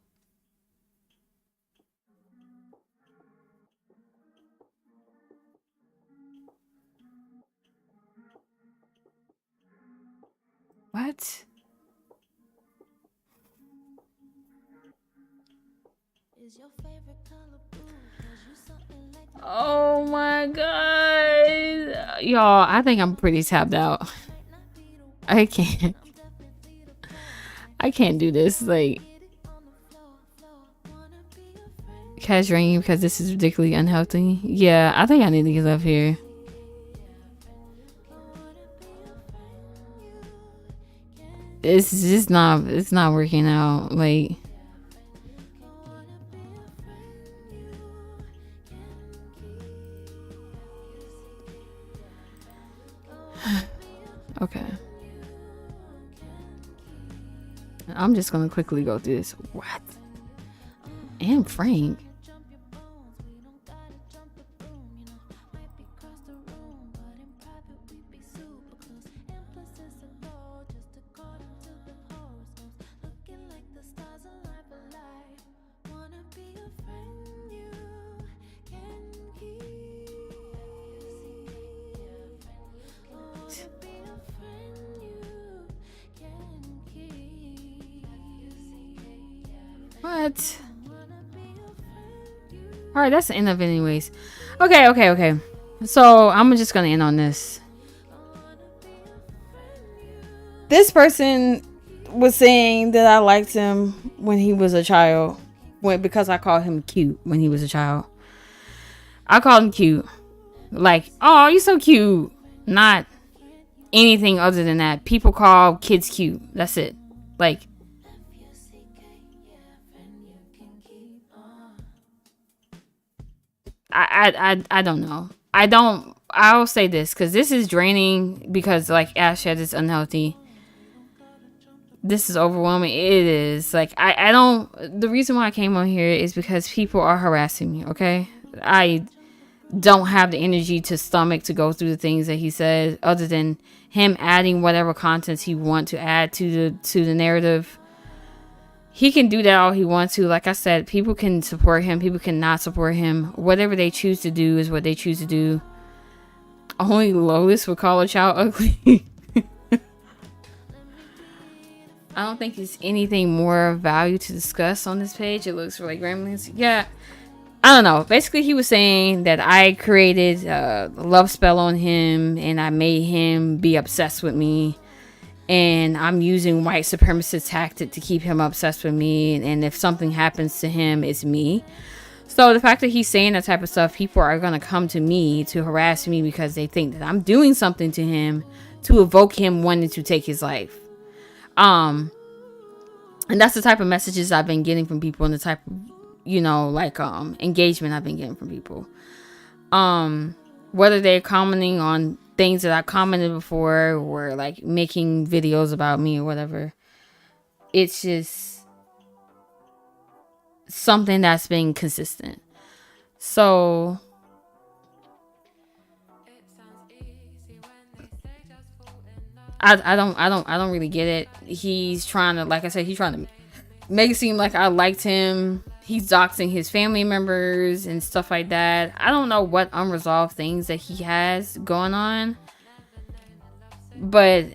What? Oh my god. Y'all, I think I'm pretty tapped out. I can't do this. Like, cash ringing because this is ridiculously unhealthy. Yeah, I think I need to get up here. it's just not, it's not working out. Like, okay. I'm just gonna quickly go through this. What? And Frank. What? Alright, that's the end of it anyways. Okay. So I'm just gonna end on this. This person was saying that I liked him when he was a child. Because I called him cute when he was a child. I called him cute. Like, oh, you're so cute. Not anything other than that. People call kids cute. That's it. Like, I don't know. I'll say this because this is draining, because like Ash said, it's unhealthy. This is overwhelming. It is. Like, I don't, the reason why I came on here is because people are harassing me, okay? I don't have the energy to stomach to go through the things that he said, other than him adding whatever contents he want to add to the narrative. He can do that all he wants to. Like I said, people can support him, people can not support him. Whatever they choose to do is what they choose to do. Only Lois would call a child ugly. I don't think there's anything more of value to discuss on this page. It looks really gremlins. Yeah, I don't know. Basically, he was saying that I created a love spell on him and I made him be obsessed with me. And I'm using white supremacist tactic to keep him obsessed with me. And if something happens to him, it's me. So the fact that he's saying that type of stuff, people are going to come to me to harass me because they think that I'm doing something to him to evoke him wanting to take his life. And that's the type of messages I've been getting from people, and the type of, engagement I've been getting from people. Whether they're commenting on things that I commented before, or like making videos about me or whatever. It's just something that's been consistent. So I don't really get it. He's trying to, like I said, he's trying to make it seem like I liked him. He's doxing his family members and stuff like that. I don't know what unresolved things that he has going on, but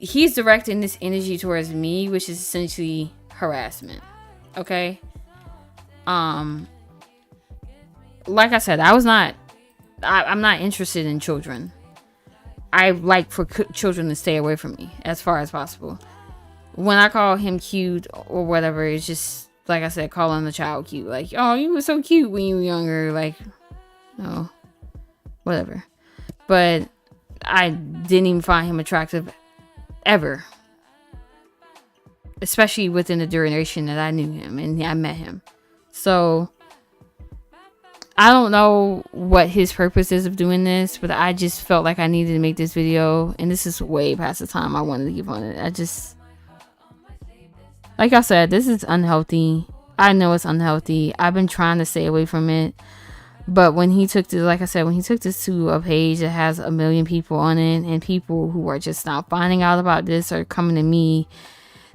he's directing this energy towards me, which is essentially harassment. Okay. Like I said, I'm not interested in children. I like for children to stay away from me as far as possible. When I call him cute or whatever, it's just, like I said, calling the child cute. Like, oh, you were so cute when you were younger. Like, no, whatever. But I didn't even find him attractive ever. Especially within the duration that I knew him and I met him. So I don't know what his purpose is of doing this, but I just felt like I needed to make this video. And this is way past the time I wanted to give on it. Like I said, this is unhealthy. I know it's unhealthy. I've been trying to stay away from it. But when he took this, like I said, when he took this to a page that has 1 million people on it, and people who are just now finding out about this are coming to me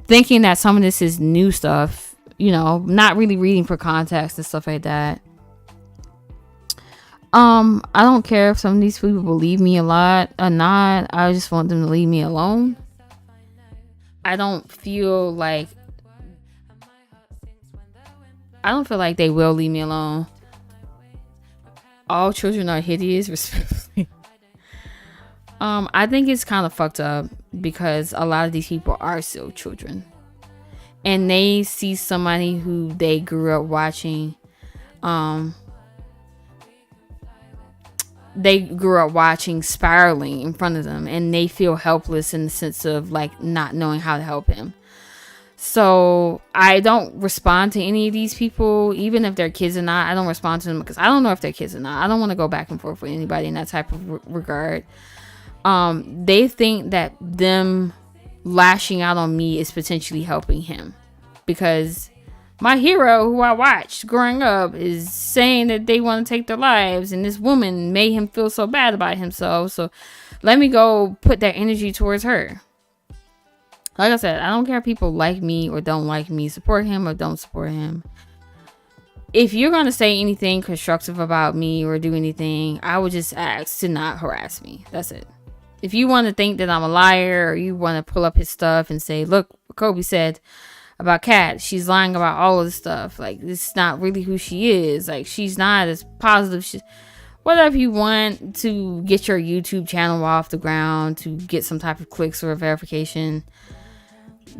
thinking that some of this is new stuff, not really reading for context and stuff like that. I don't care if some of these people believe me a lot or not. I just want them to leave me alone. I don't feel like they will leave me alone. All children are hideous, respectfully. I think it's kind of fucked up because a lot of these people are still children, and they see somebody who they grew up watching they grew up watching spiraling in front of them, and they feel helpless in the sense of like not knowing how to help him. So I don't respond to any of these people, even if they're kids or not. I don't respond to them because I don't know if they're kids or not. I don't want to go back and forth with anybody in that type of regard. They think that them lashing out on me is potentially helping him, because my hero who I watched growing up is saying that they want to take their lives, and this woman made him feel so bad about himself. So let me go put that energy towards her. Like I said, I don't care if people like me or don't like me, support him or don't support him. If you're going to say anything constructive about me or do anything, I would just ask to not harass me. That's it. If you want to think that I'm a liar, or you want to pull up his stuff and say, look, Kobe said about Kat, she's lying about all of this stuff. Like, this is not really who she is. Like, she's not as positive. Whatever you want to get your YouTube channel off the ground, to get some type of clicks or verification,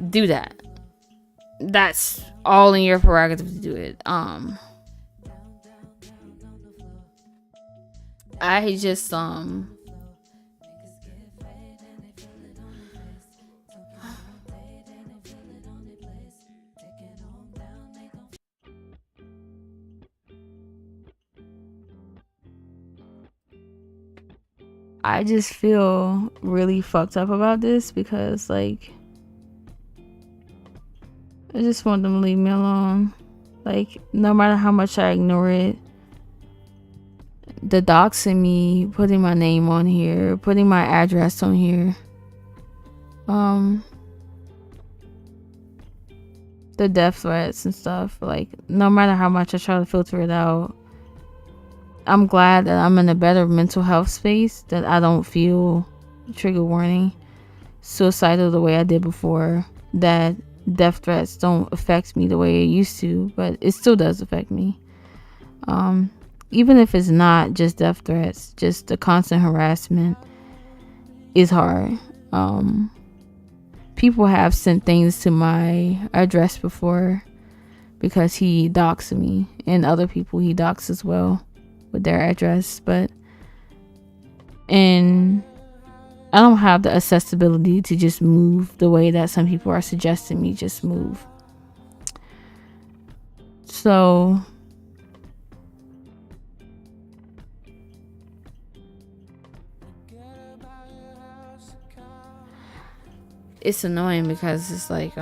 do that. That's all in your prerogative to do it. I just I just feel really fucked up about this, because like I just want them to leave me alone. Like, no matter how much I ignore it, the doxing me, putting my name on here, putting my address on here, the death threats and stuff, like, no matter how much I try to filter it out, I'm glad that I'm in a better mental health space, that I don't feel, trigger warning, suicidal the way I did before, that death threats don't affect me the way it used to, but it still does affect me. Even if it's not just death threats, just the constant harassment is hard. People have sent things to my address before because he doxed me, and other people he doxed as well with their address, and I don't have the accessibility to just move the way that some people are suggesting me just move. So it's annoying, because it's like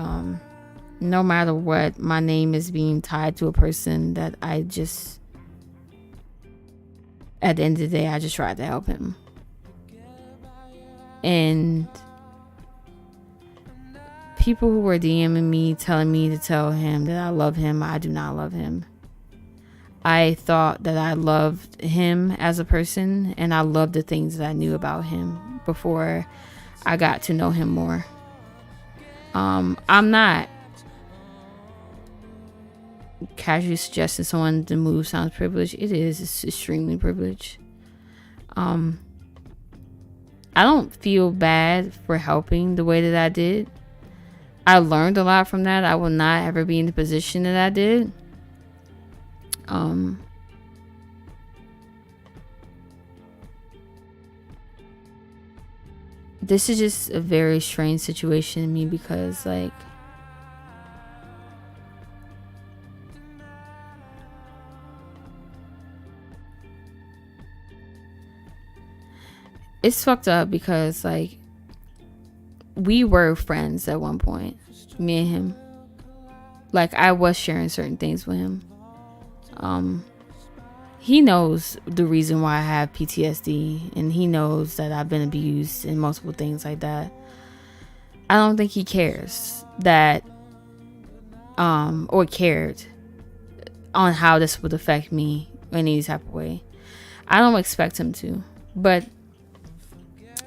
no matter what, my name is being tied to a person that I just, at the end of the day, I just tried to help him. And people who were DMing me, telling me to tell him that I love him, I do not love him. I thought that I loved him as a person, and I loved the things that I knew about him before I got to know him more. I'm not casually suggesting someone to move sounds privileged. It is. It's extremely privileged. I don't feel bad for helping the way that I did. I learned a lot from that. I will not ever be in the position that I did. This is just a very strange situation to me, because like it's fucked up, because like we were friends at one point, me and him. Like, I was sharing certain things with him. He knows the reason why I have PTSD, and he knows that I've been abused and multiple things like that. I don't think he cares that or cared on how this would affect me in any type of way. I don't expect him to, but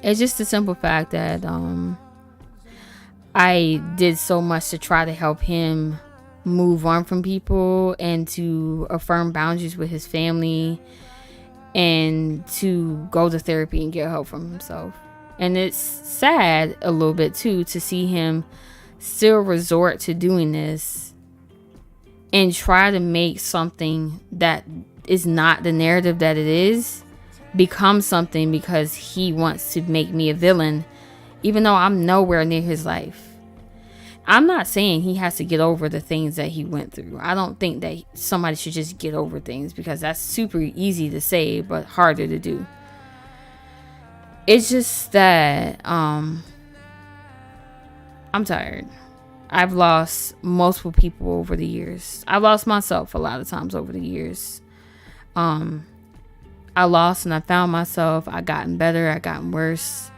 it's just the simple fact that I did so much to try to help him move on from people, and to affirm boundaries with his family, and to go to therapy and get help from himself. And it's sad a little bit too to see him still resort to doing this and try to make something that is not the narrative that it is become something because he wants to make me a villain, even though I'm nowhere near his life. I'm not saying he has to get over the things that he went through. I don't think that somebody should just get over things, because that's super easy to say but harder to do. It's just that I'm tired. I've lost multiple people over the years. I've lost myself a lot of times over the years. I lost and I found myself. I gotten better. I gotten worse.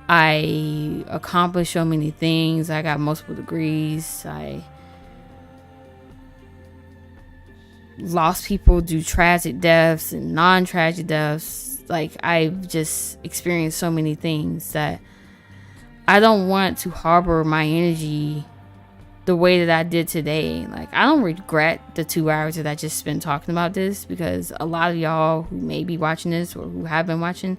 I accomplished so many things. I got multiple degrees. I lost people due to tragic deaths and non-tragic deaths. Like, I've just experienced so many things that I don't want to harbor my energy the way that I did today. Like, I don't regret the 2 hours that I just spent talking about this, because a lot of y'all who may be watching this or who have been watching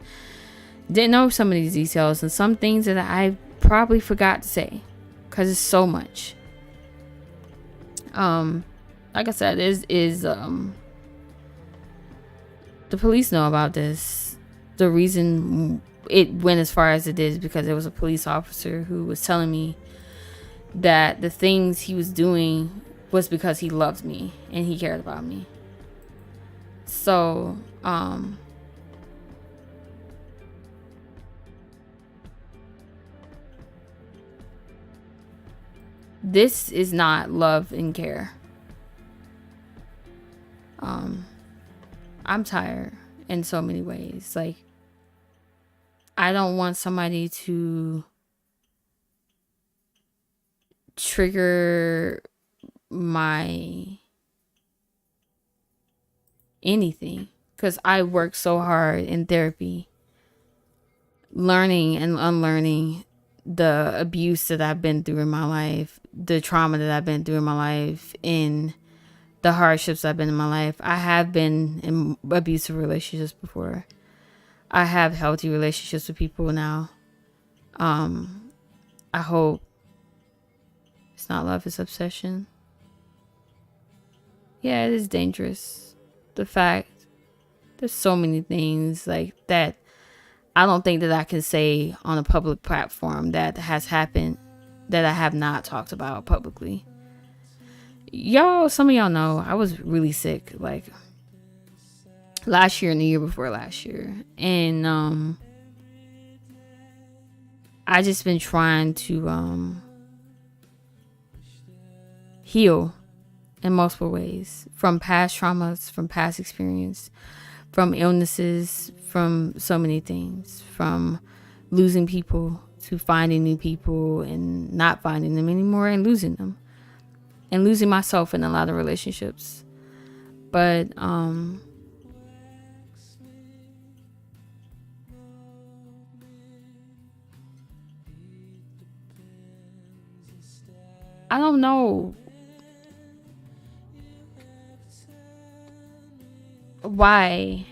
didn't know some of these details and some things that I probably forgot to say, because it's so much. Like I said, the police know about this. The reason it went as far as it is because there was a police officer who was telling me that the things he was doing was because he loved me and he cared about me. So, this is not love and care. I'm tired in so many ways. Like, I don't want somebody to trigger my anything, because I work so hard in therapy, learning and unlearning the abuse that I've been through in my life, the trauma that I've been through in my life, in the hardships I've been in my life. I have been in abusive relationships before. I have healthy relationships with people now. I hope it's not love, it's obsession. Yeah, it is dangerous. The fact, there's so many things like that I don't think that I can say on a public platform that has happened that I have not talked about publicly. Y'all, some of y'all know I was really sick, like last year and the year before last year, and I just been trying to heal in multiple ways, from past traumas, from past experience, from illnesses, from so many things, from losing people to finding new people and not finding them anymore and losing them, and losing myself in a lot of relationships. But I don't know why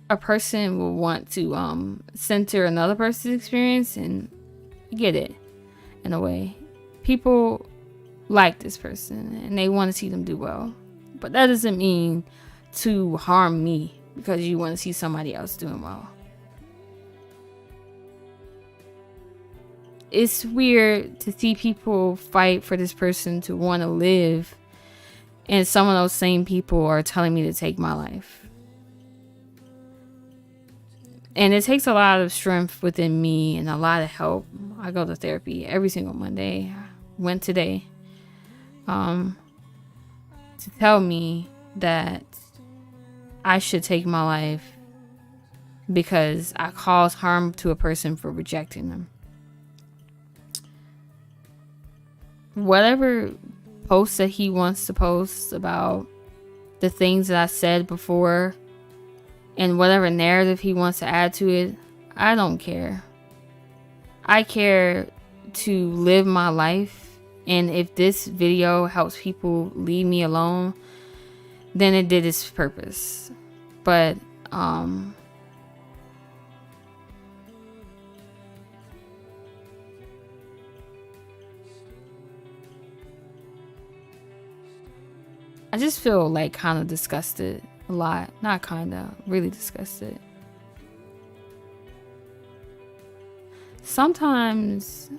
a person will want to center another person's experience, and get it in a way. People like this person and they want to see them do well, but that doesn't mean to harm me because you want to see somebody else doing well. It's weird to see people fight for this person to want to live, and some of those same people are telling me to take my life. And it takes a lot of strength within me and a lot of help. I go to therapy every single Monday. I went today. To tell me that I should take my life because I cause harm to a person for rejecting them. Whatever post that he wants to post about the things that I said before, and whatever narrative he wants to add to it, I don't care. I care to live my life, and if this video helps people leave me alone, then it did its purpose. But I just feel like kind of disgusted a lot. Not kind of, really disgusted. Sometimes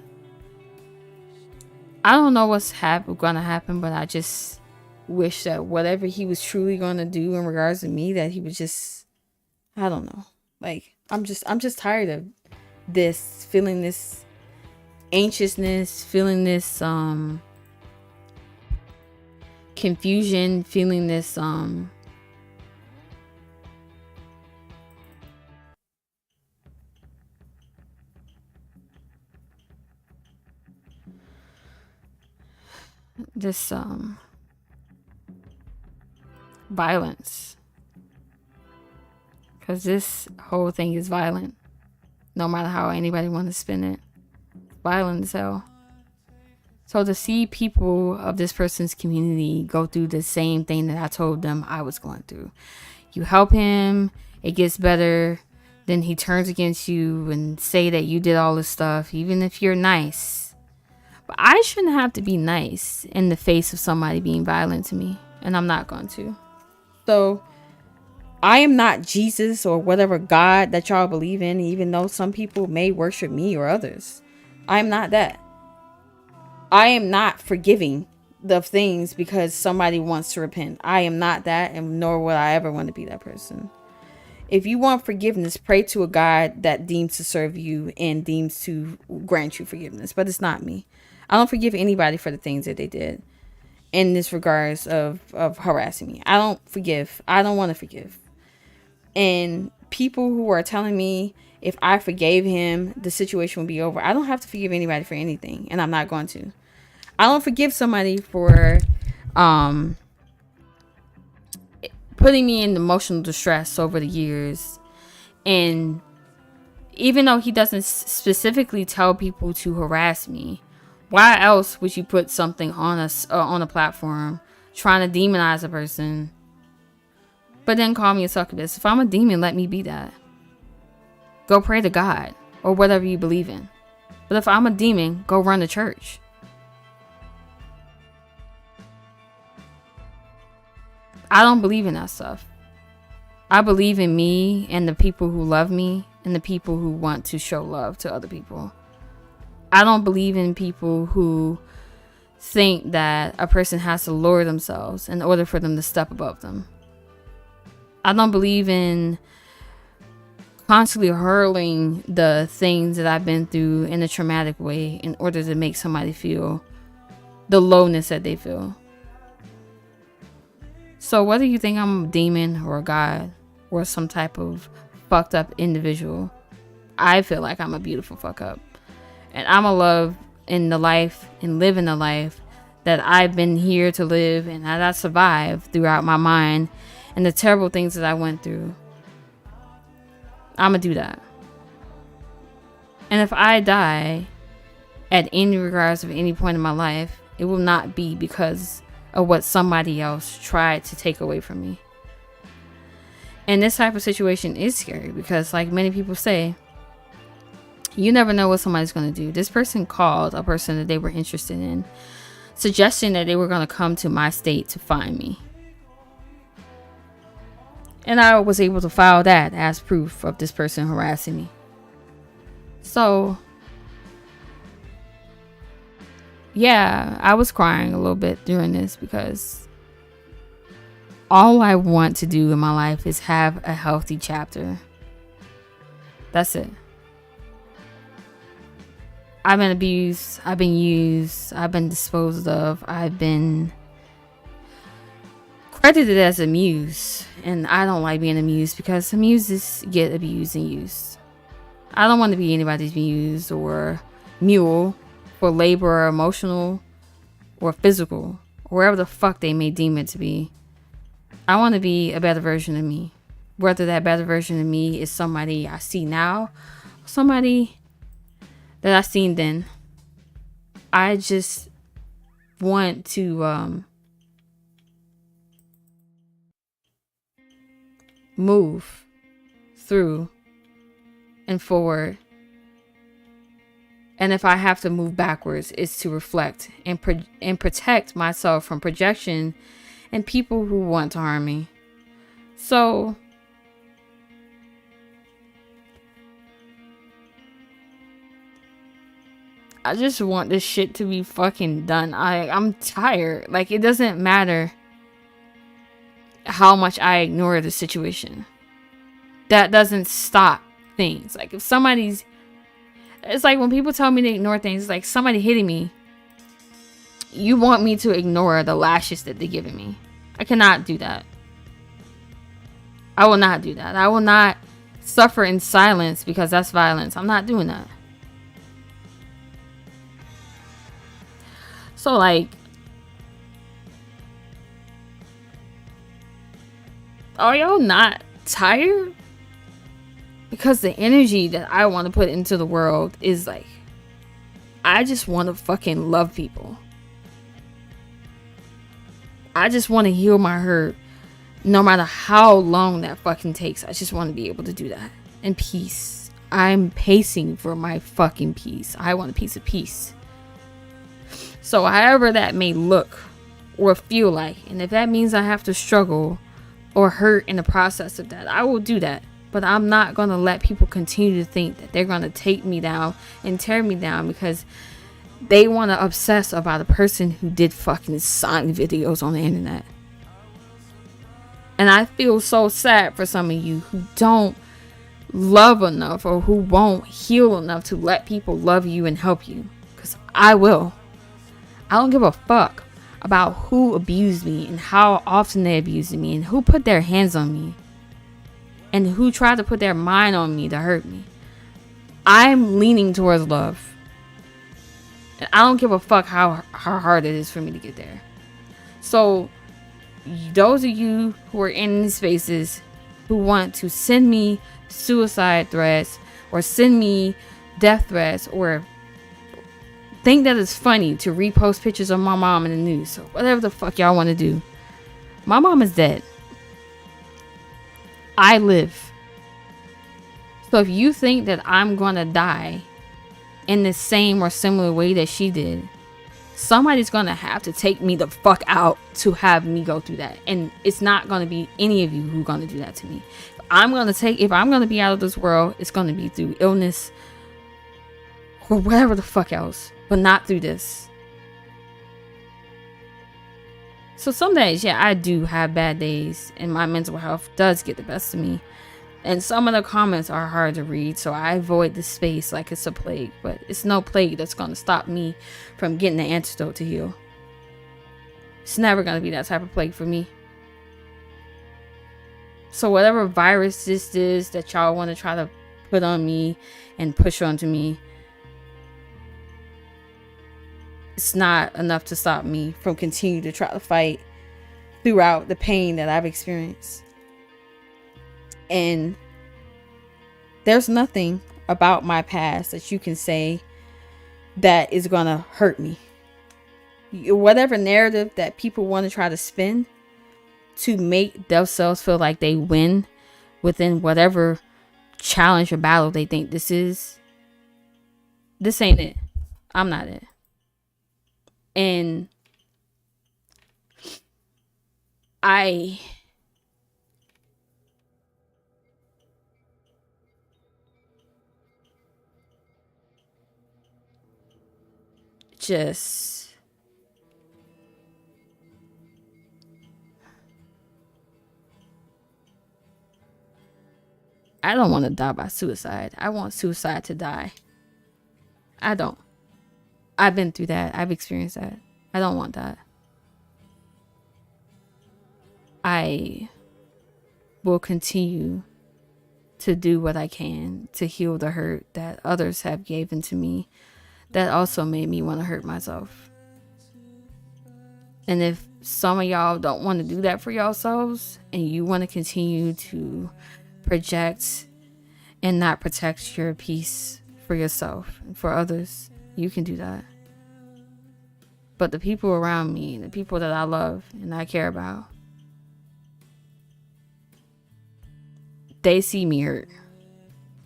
I don't know what's gonna happen, but I just wish that whatever he was truly gonna do in regards to me, that he would just, I don't know. Like, I'm just tired of this, feeling this anxiousness, feeling this confusion, feeling this this violence, because this whole thing is violent, no matter how anybody want to spin it. Violent as hell. So to see people of this person's community go through the same thing that I told them I was going through. You help him, it gets better, then he turns against you and say that you did all this stuff, even if you're nice. But I shouldn't have to be nice in the face of somebody being violent to me, and I'm not going to. So I am not Jesus or whatever God that y'all believe in, even though some people may worship me or others. I'm not that. I am not forgiving the things because somebody wants to repent. I am not that, and nor will I ever want to be that person. If you want forgiveness, pray to a God that deems to serve you and deems to grant you forgiveness. But it's not me. I don't forgive anybody for the things that they did in this regards of harassing me. I don't forgive. I don't want to forgive. And people who are telling me if I forgave him, the situation would be over. I don't have to forgive anybody for anything, and I'm not going to. I don't forgive somebody for putting me in emotional distress over the years. And even though he doesn't specifically tell people to harass me, why else would you put something on us on a platform trying to demonize a person, but then call me a succubus? If I'm a demon, let me be that. Go pray to God or whatever you believe in. But if I'm a demon, go run the church. I don't believe in that stuff. I believe in me and the people who love me and the people who want to show love to other people. I don't believe in people who think that a person has to lower themselves in order for them to step above them. I don't believe in constantly hurling the things that I've been through in a traumatic way in order to make somebody feel the lowness that they feel. So whether you think I'm a demon or a god or some type of fucked up individual, I feel like I'm a beautiful fuck up. And I'm a love in the life and live in the life that I've been here to live and that I survived throughout my mind and the terrible things that I went through. I'm gonna do that. And if I die at any regards of any point in my life, it will not be because of what somebody else tried to take away from me. And this type of situation is scary because, like many people say, you never know what somebody's going to do. This person called a person that they were interested in, suggesting that they were going to come to my state to find me. And I was able to file that as proof of this person harassing me. So, yeah, I was crying a little bit during this because all I want to do in my life is have a healthy chapter. That's it. I've been abused. I've been used. I've been disposed of. I've been credited as a muse, and I don't like being a muse because muses get abused and used. I don't want to be anybody's muse or mule for labor or emotional or physical or wherever the fuck they may deem it to be. I want to be a better version of me, whether that better version of me is somebody I see now or somebody that I seen then. I just want to move through and forward. And if I have to move backwards, it's to reflect and protect myself from projection and people who want to harm me. So I just want this shit to be fucking done. I'm tired. Like, it doesn't matter how much I ignore the situation. That doesn't stop things. Like, if somebody's... It's like when people tell me to ignore things, it's like somebody hitting me. You want me to ignore the lashes that they're giving me. I cannot do that. I will not do that. I will not suffer in silence because that's violence. I'm not doing that. So, like, are y'all not tired? Because the energy that I want to put into the world is like, I just want to fucking love people. I just want to heal my hurt. No matter how long that fucking takes, I just want to be able to do that. And peace. I'm pacing for my fucking peace. I want a piece of peace. So however that may look or feel like, and if that means I have to struggle or hurt in the process of that, I will do that. But I'm not going to let people continue to think that they're going to take me down and tear me down because they want to obsess about a person who did fucking sign videos on the internet. And I feel so sad for some of you who don't love enough or who won't heal enough to let people love you and help you. Because I will. I don't give a fuck about who abused me and how often they abused me and who put their hands on me and who tried to put their mind on me to hurt me. I'm leaning towards love. And I don't give a fuck how hard it is for me to get there. So those of you who are in these spaces who want to send me suicide threats or send me death threats or think that it's funny to repost pictures of my mom in the news, so whatever the fuck y'all want to do, my mom is dead. I live. So if you think that I'm gonna die in the same or similar way that she did, somebody's gonna have to take me the fuck out to have me go through that. And it's not gonna be any of you who are gonna do that to me. If I'm gonna be out of this world, it's gonna be through illness or whatever the fuck else, but not through this. So some days, yeah, I do have bad days and my mental health does get the best of me. And some of the comments are hard to read, so I avoid the space like it's a plague. But it's no plague that's going to stop me from getting the antidote to heal. It's never going to be that type of plague for me. So whatever virus this is that y'all want to try to put on me and push onto me, it's not enough to stop me from continuing to try to fight throughout the pain that I've experienced. And there's nothing about my past that you can say that is gonna hurt me. Whatever narrative that people want to try to spin to make themselves feel like they win within whatever challenge or battle they think this is, this ain't it. I'm not it. And I just I don't want to die by suicide. I want suicide to die. I don't. I've been through that. I've experienced that. I don't want that. I will continue to do what I can to heal the hurt that others have given to me that also made me want to hurt myself. And if some of y'all don't want to do that for yourselves and you want to continue to project and not protect your peace for yourself and for others, you can do that. But the people around me, the people that I love and I care about, they see me hurt.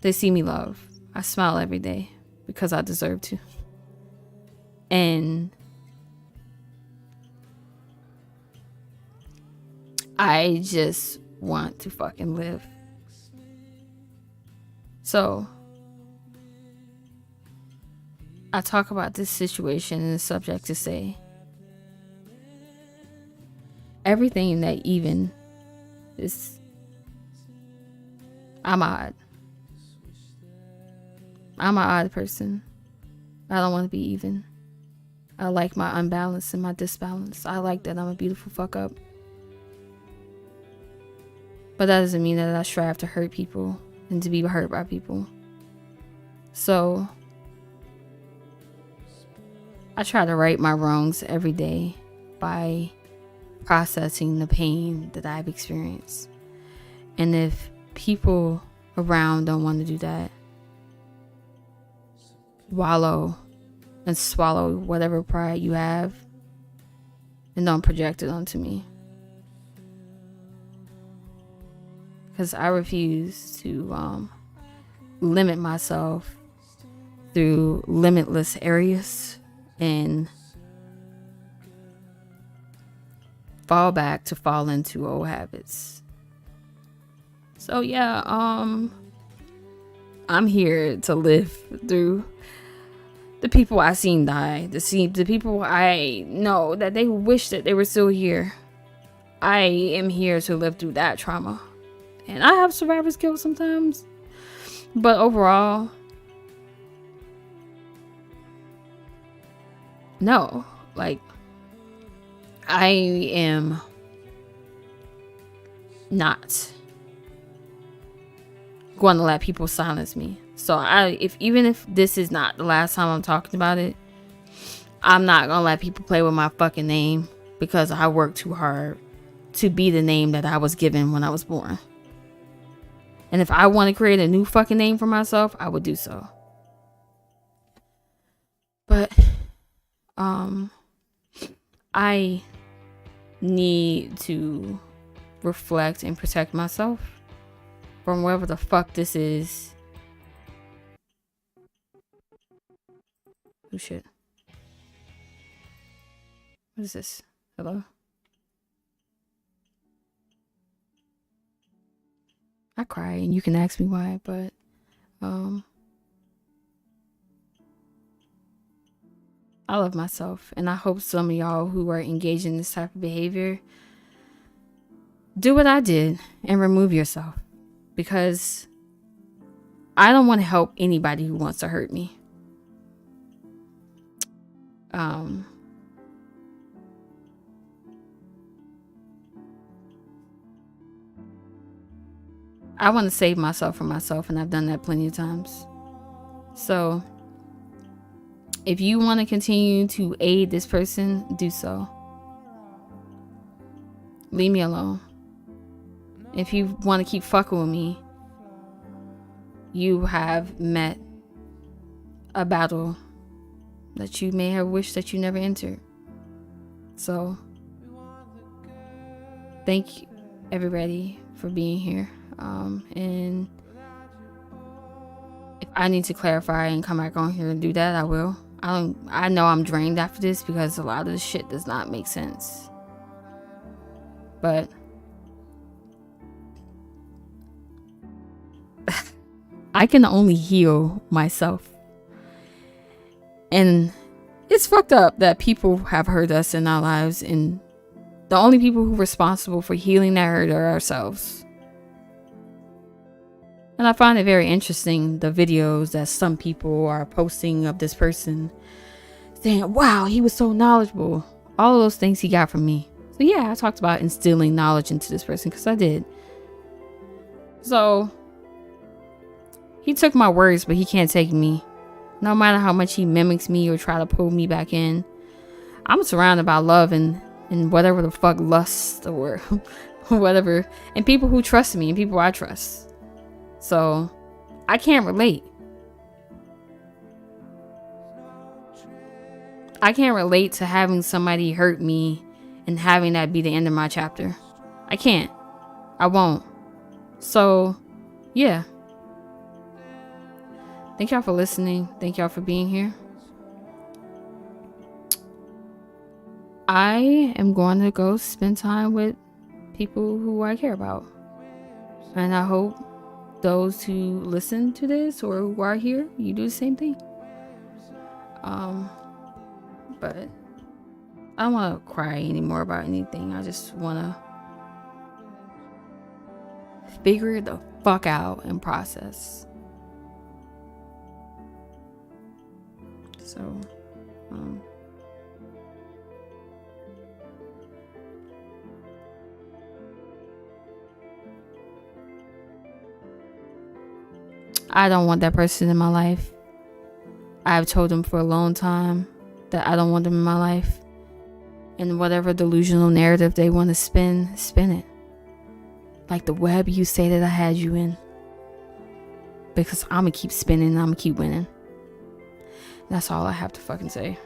They see me love. I smile every day because I deserve to. And I just want to fucking live. So I talk about this situation and the subject to say everything that even is, I'm odd. I'm an odd person. I don't want to be even. I like my unbalance and my disbalance. I like that I'm a beautiful fuck up. But that doesn't mean that I strive to hurt people and to be hurt by people. So I try to right my wrongs every day by processing the pain that I've experienced. And if people around don't want to do that, wallow and swallow whatever pride you have and don't project it onto me. Because I refuse to limit myself through limitless areas and fall into old habits. So yeah, I'm here to live through the people I seen die, the people I know that they wish that they were still here. I am here to live through that trauma. And I have survivor's guilt sometimes. But overall, no. Like, I am not going to let people silence me. So even if this is not the last time I'm talking about it, I'm not going to let people play with my fucking name because I worked too hard to be the name that I was given when I was born. And if I want to create a new fucking name for myself, I would do so. But I need to reflect and protect myself from wherever the fuck this is. Oh shit. What is this? Hello? I cry and you can ask me why, but I love myself, and I hope some of y'all who are engaged in this type of behavior do what I did and remove yourself, because I don't want to help anybody who wants to hurt me. I want to save myself from myself, and I've done that plenty of times. So if you want to continue to aid this person, do so. Leave me alone. If you want to keep fucking with me, you have met a battle that you may have wished that you never entered. So thank you, everybody, for being here. And if I need to clarify and come back on here and do that, I will. I know I'm drained after this because a lot of this shit does not make sense. But I can only heal myself. And it's fucked up that people have hurt us in our lives, and the only people who are responsible for healing that hurt are ourselves. And I find it very interesting, the videos that some people are posting of this person saying, wow, he was so knowledgeable. All of those things he got from me. So yeah, I talked about instilling knowledge into this person because I did. So he took my words, but he can't take me. No matter how much he mimics me or try to pull me back in, I'm surrounded by love and whatever the fuck lust or whatever, and people who trust me and people I trust. So I can't relate. I can't relate to having somebody hurt me and having that be the end of my chapter. I can't. I won't. So, yeah. Thank y'all for listening. Thank y'all for being here. I am going to go spend time with people who I care about. And I hope those who listen to this or who are here, you do the same thing. But I don't want to cry anymore about anything. I just want to figure the fuck out and process. So, I don't want that person in my life. I've told them for a long time that I don't want them in my life. And whatever delusional narrative they want to spin it. Like the web you say that I had you in. Because I'm going to keep spinning and I'm going to keep winning. That's all I have to fucking say.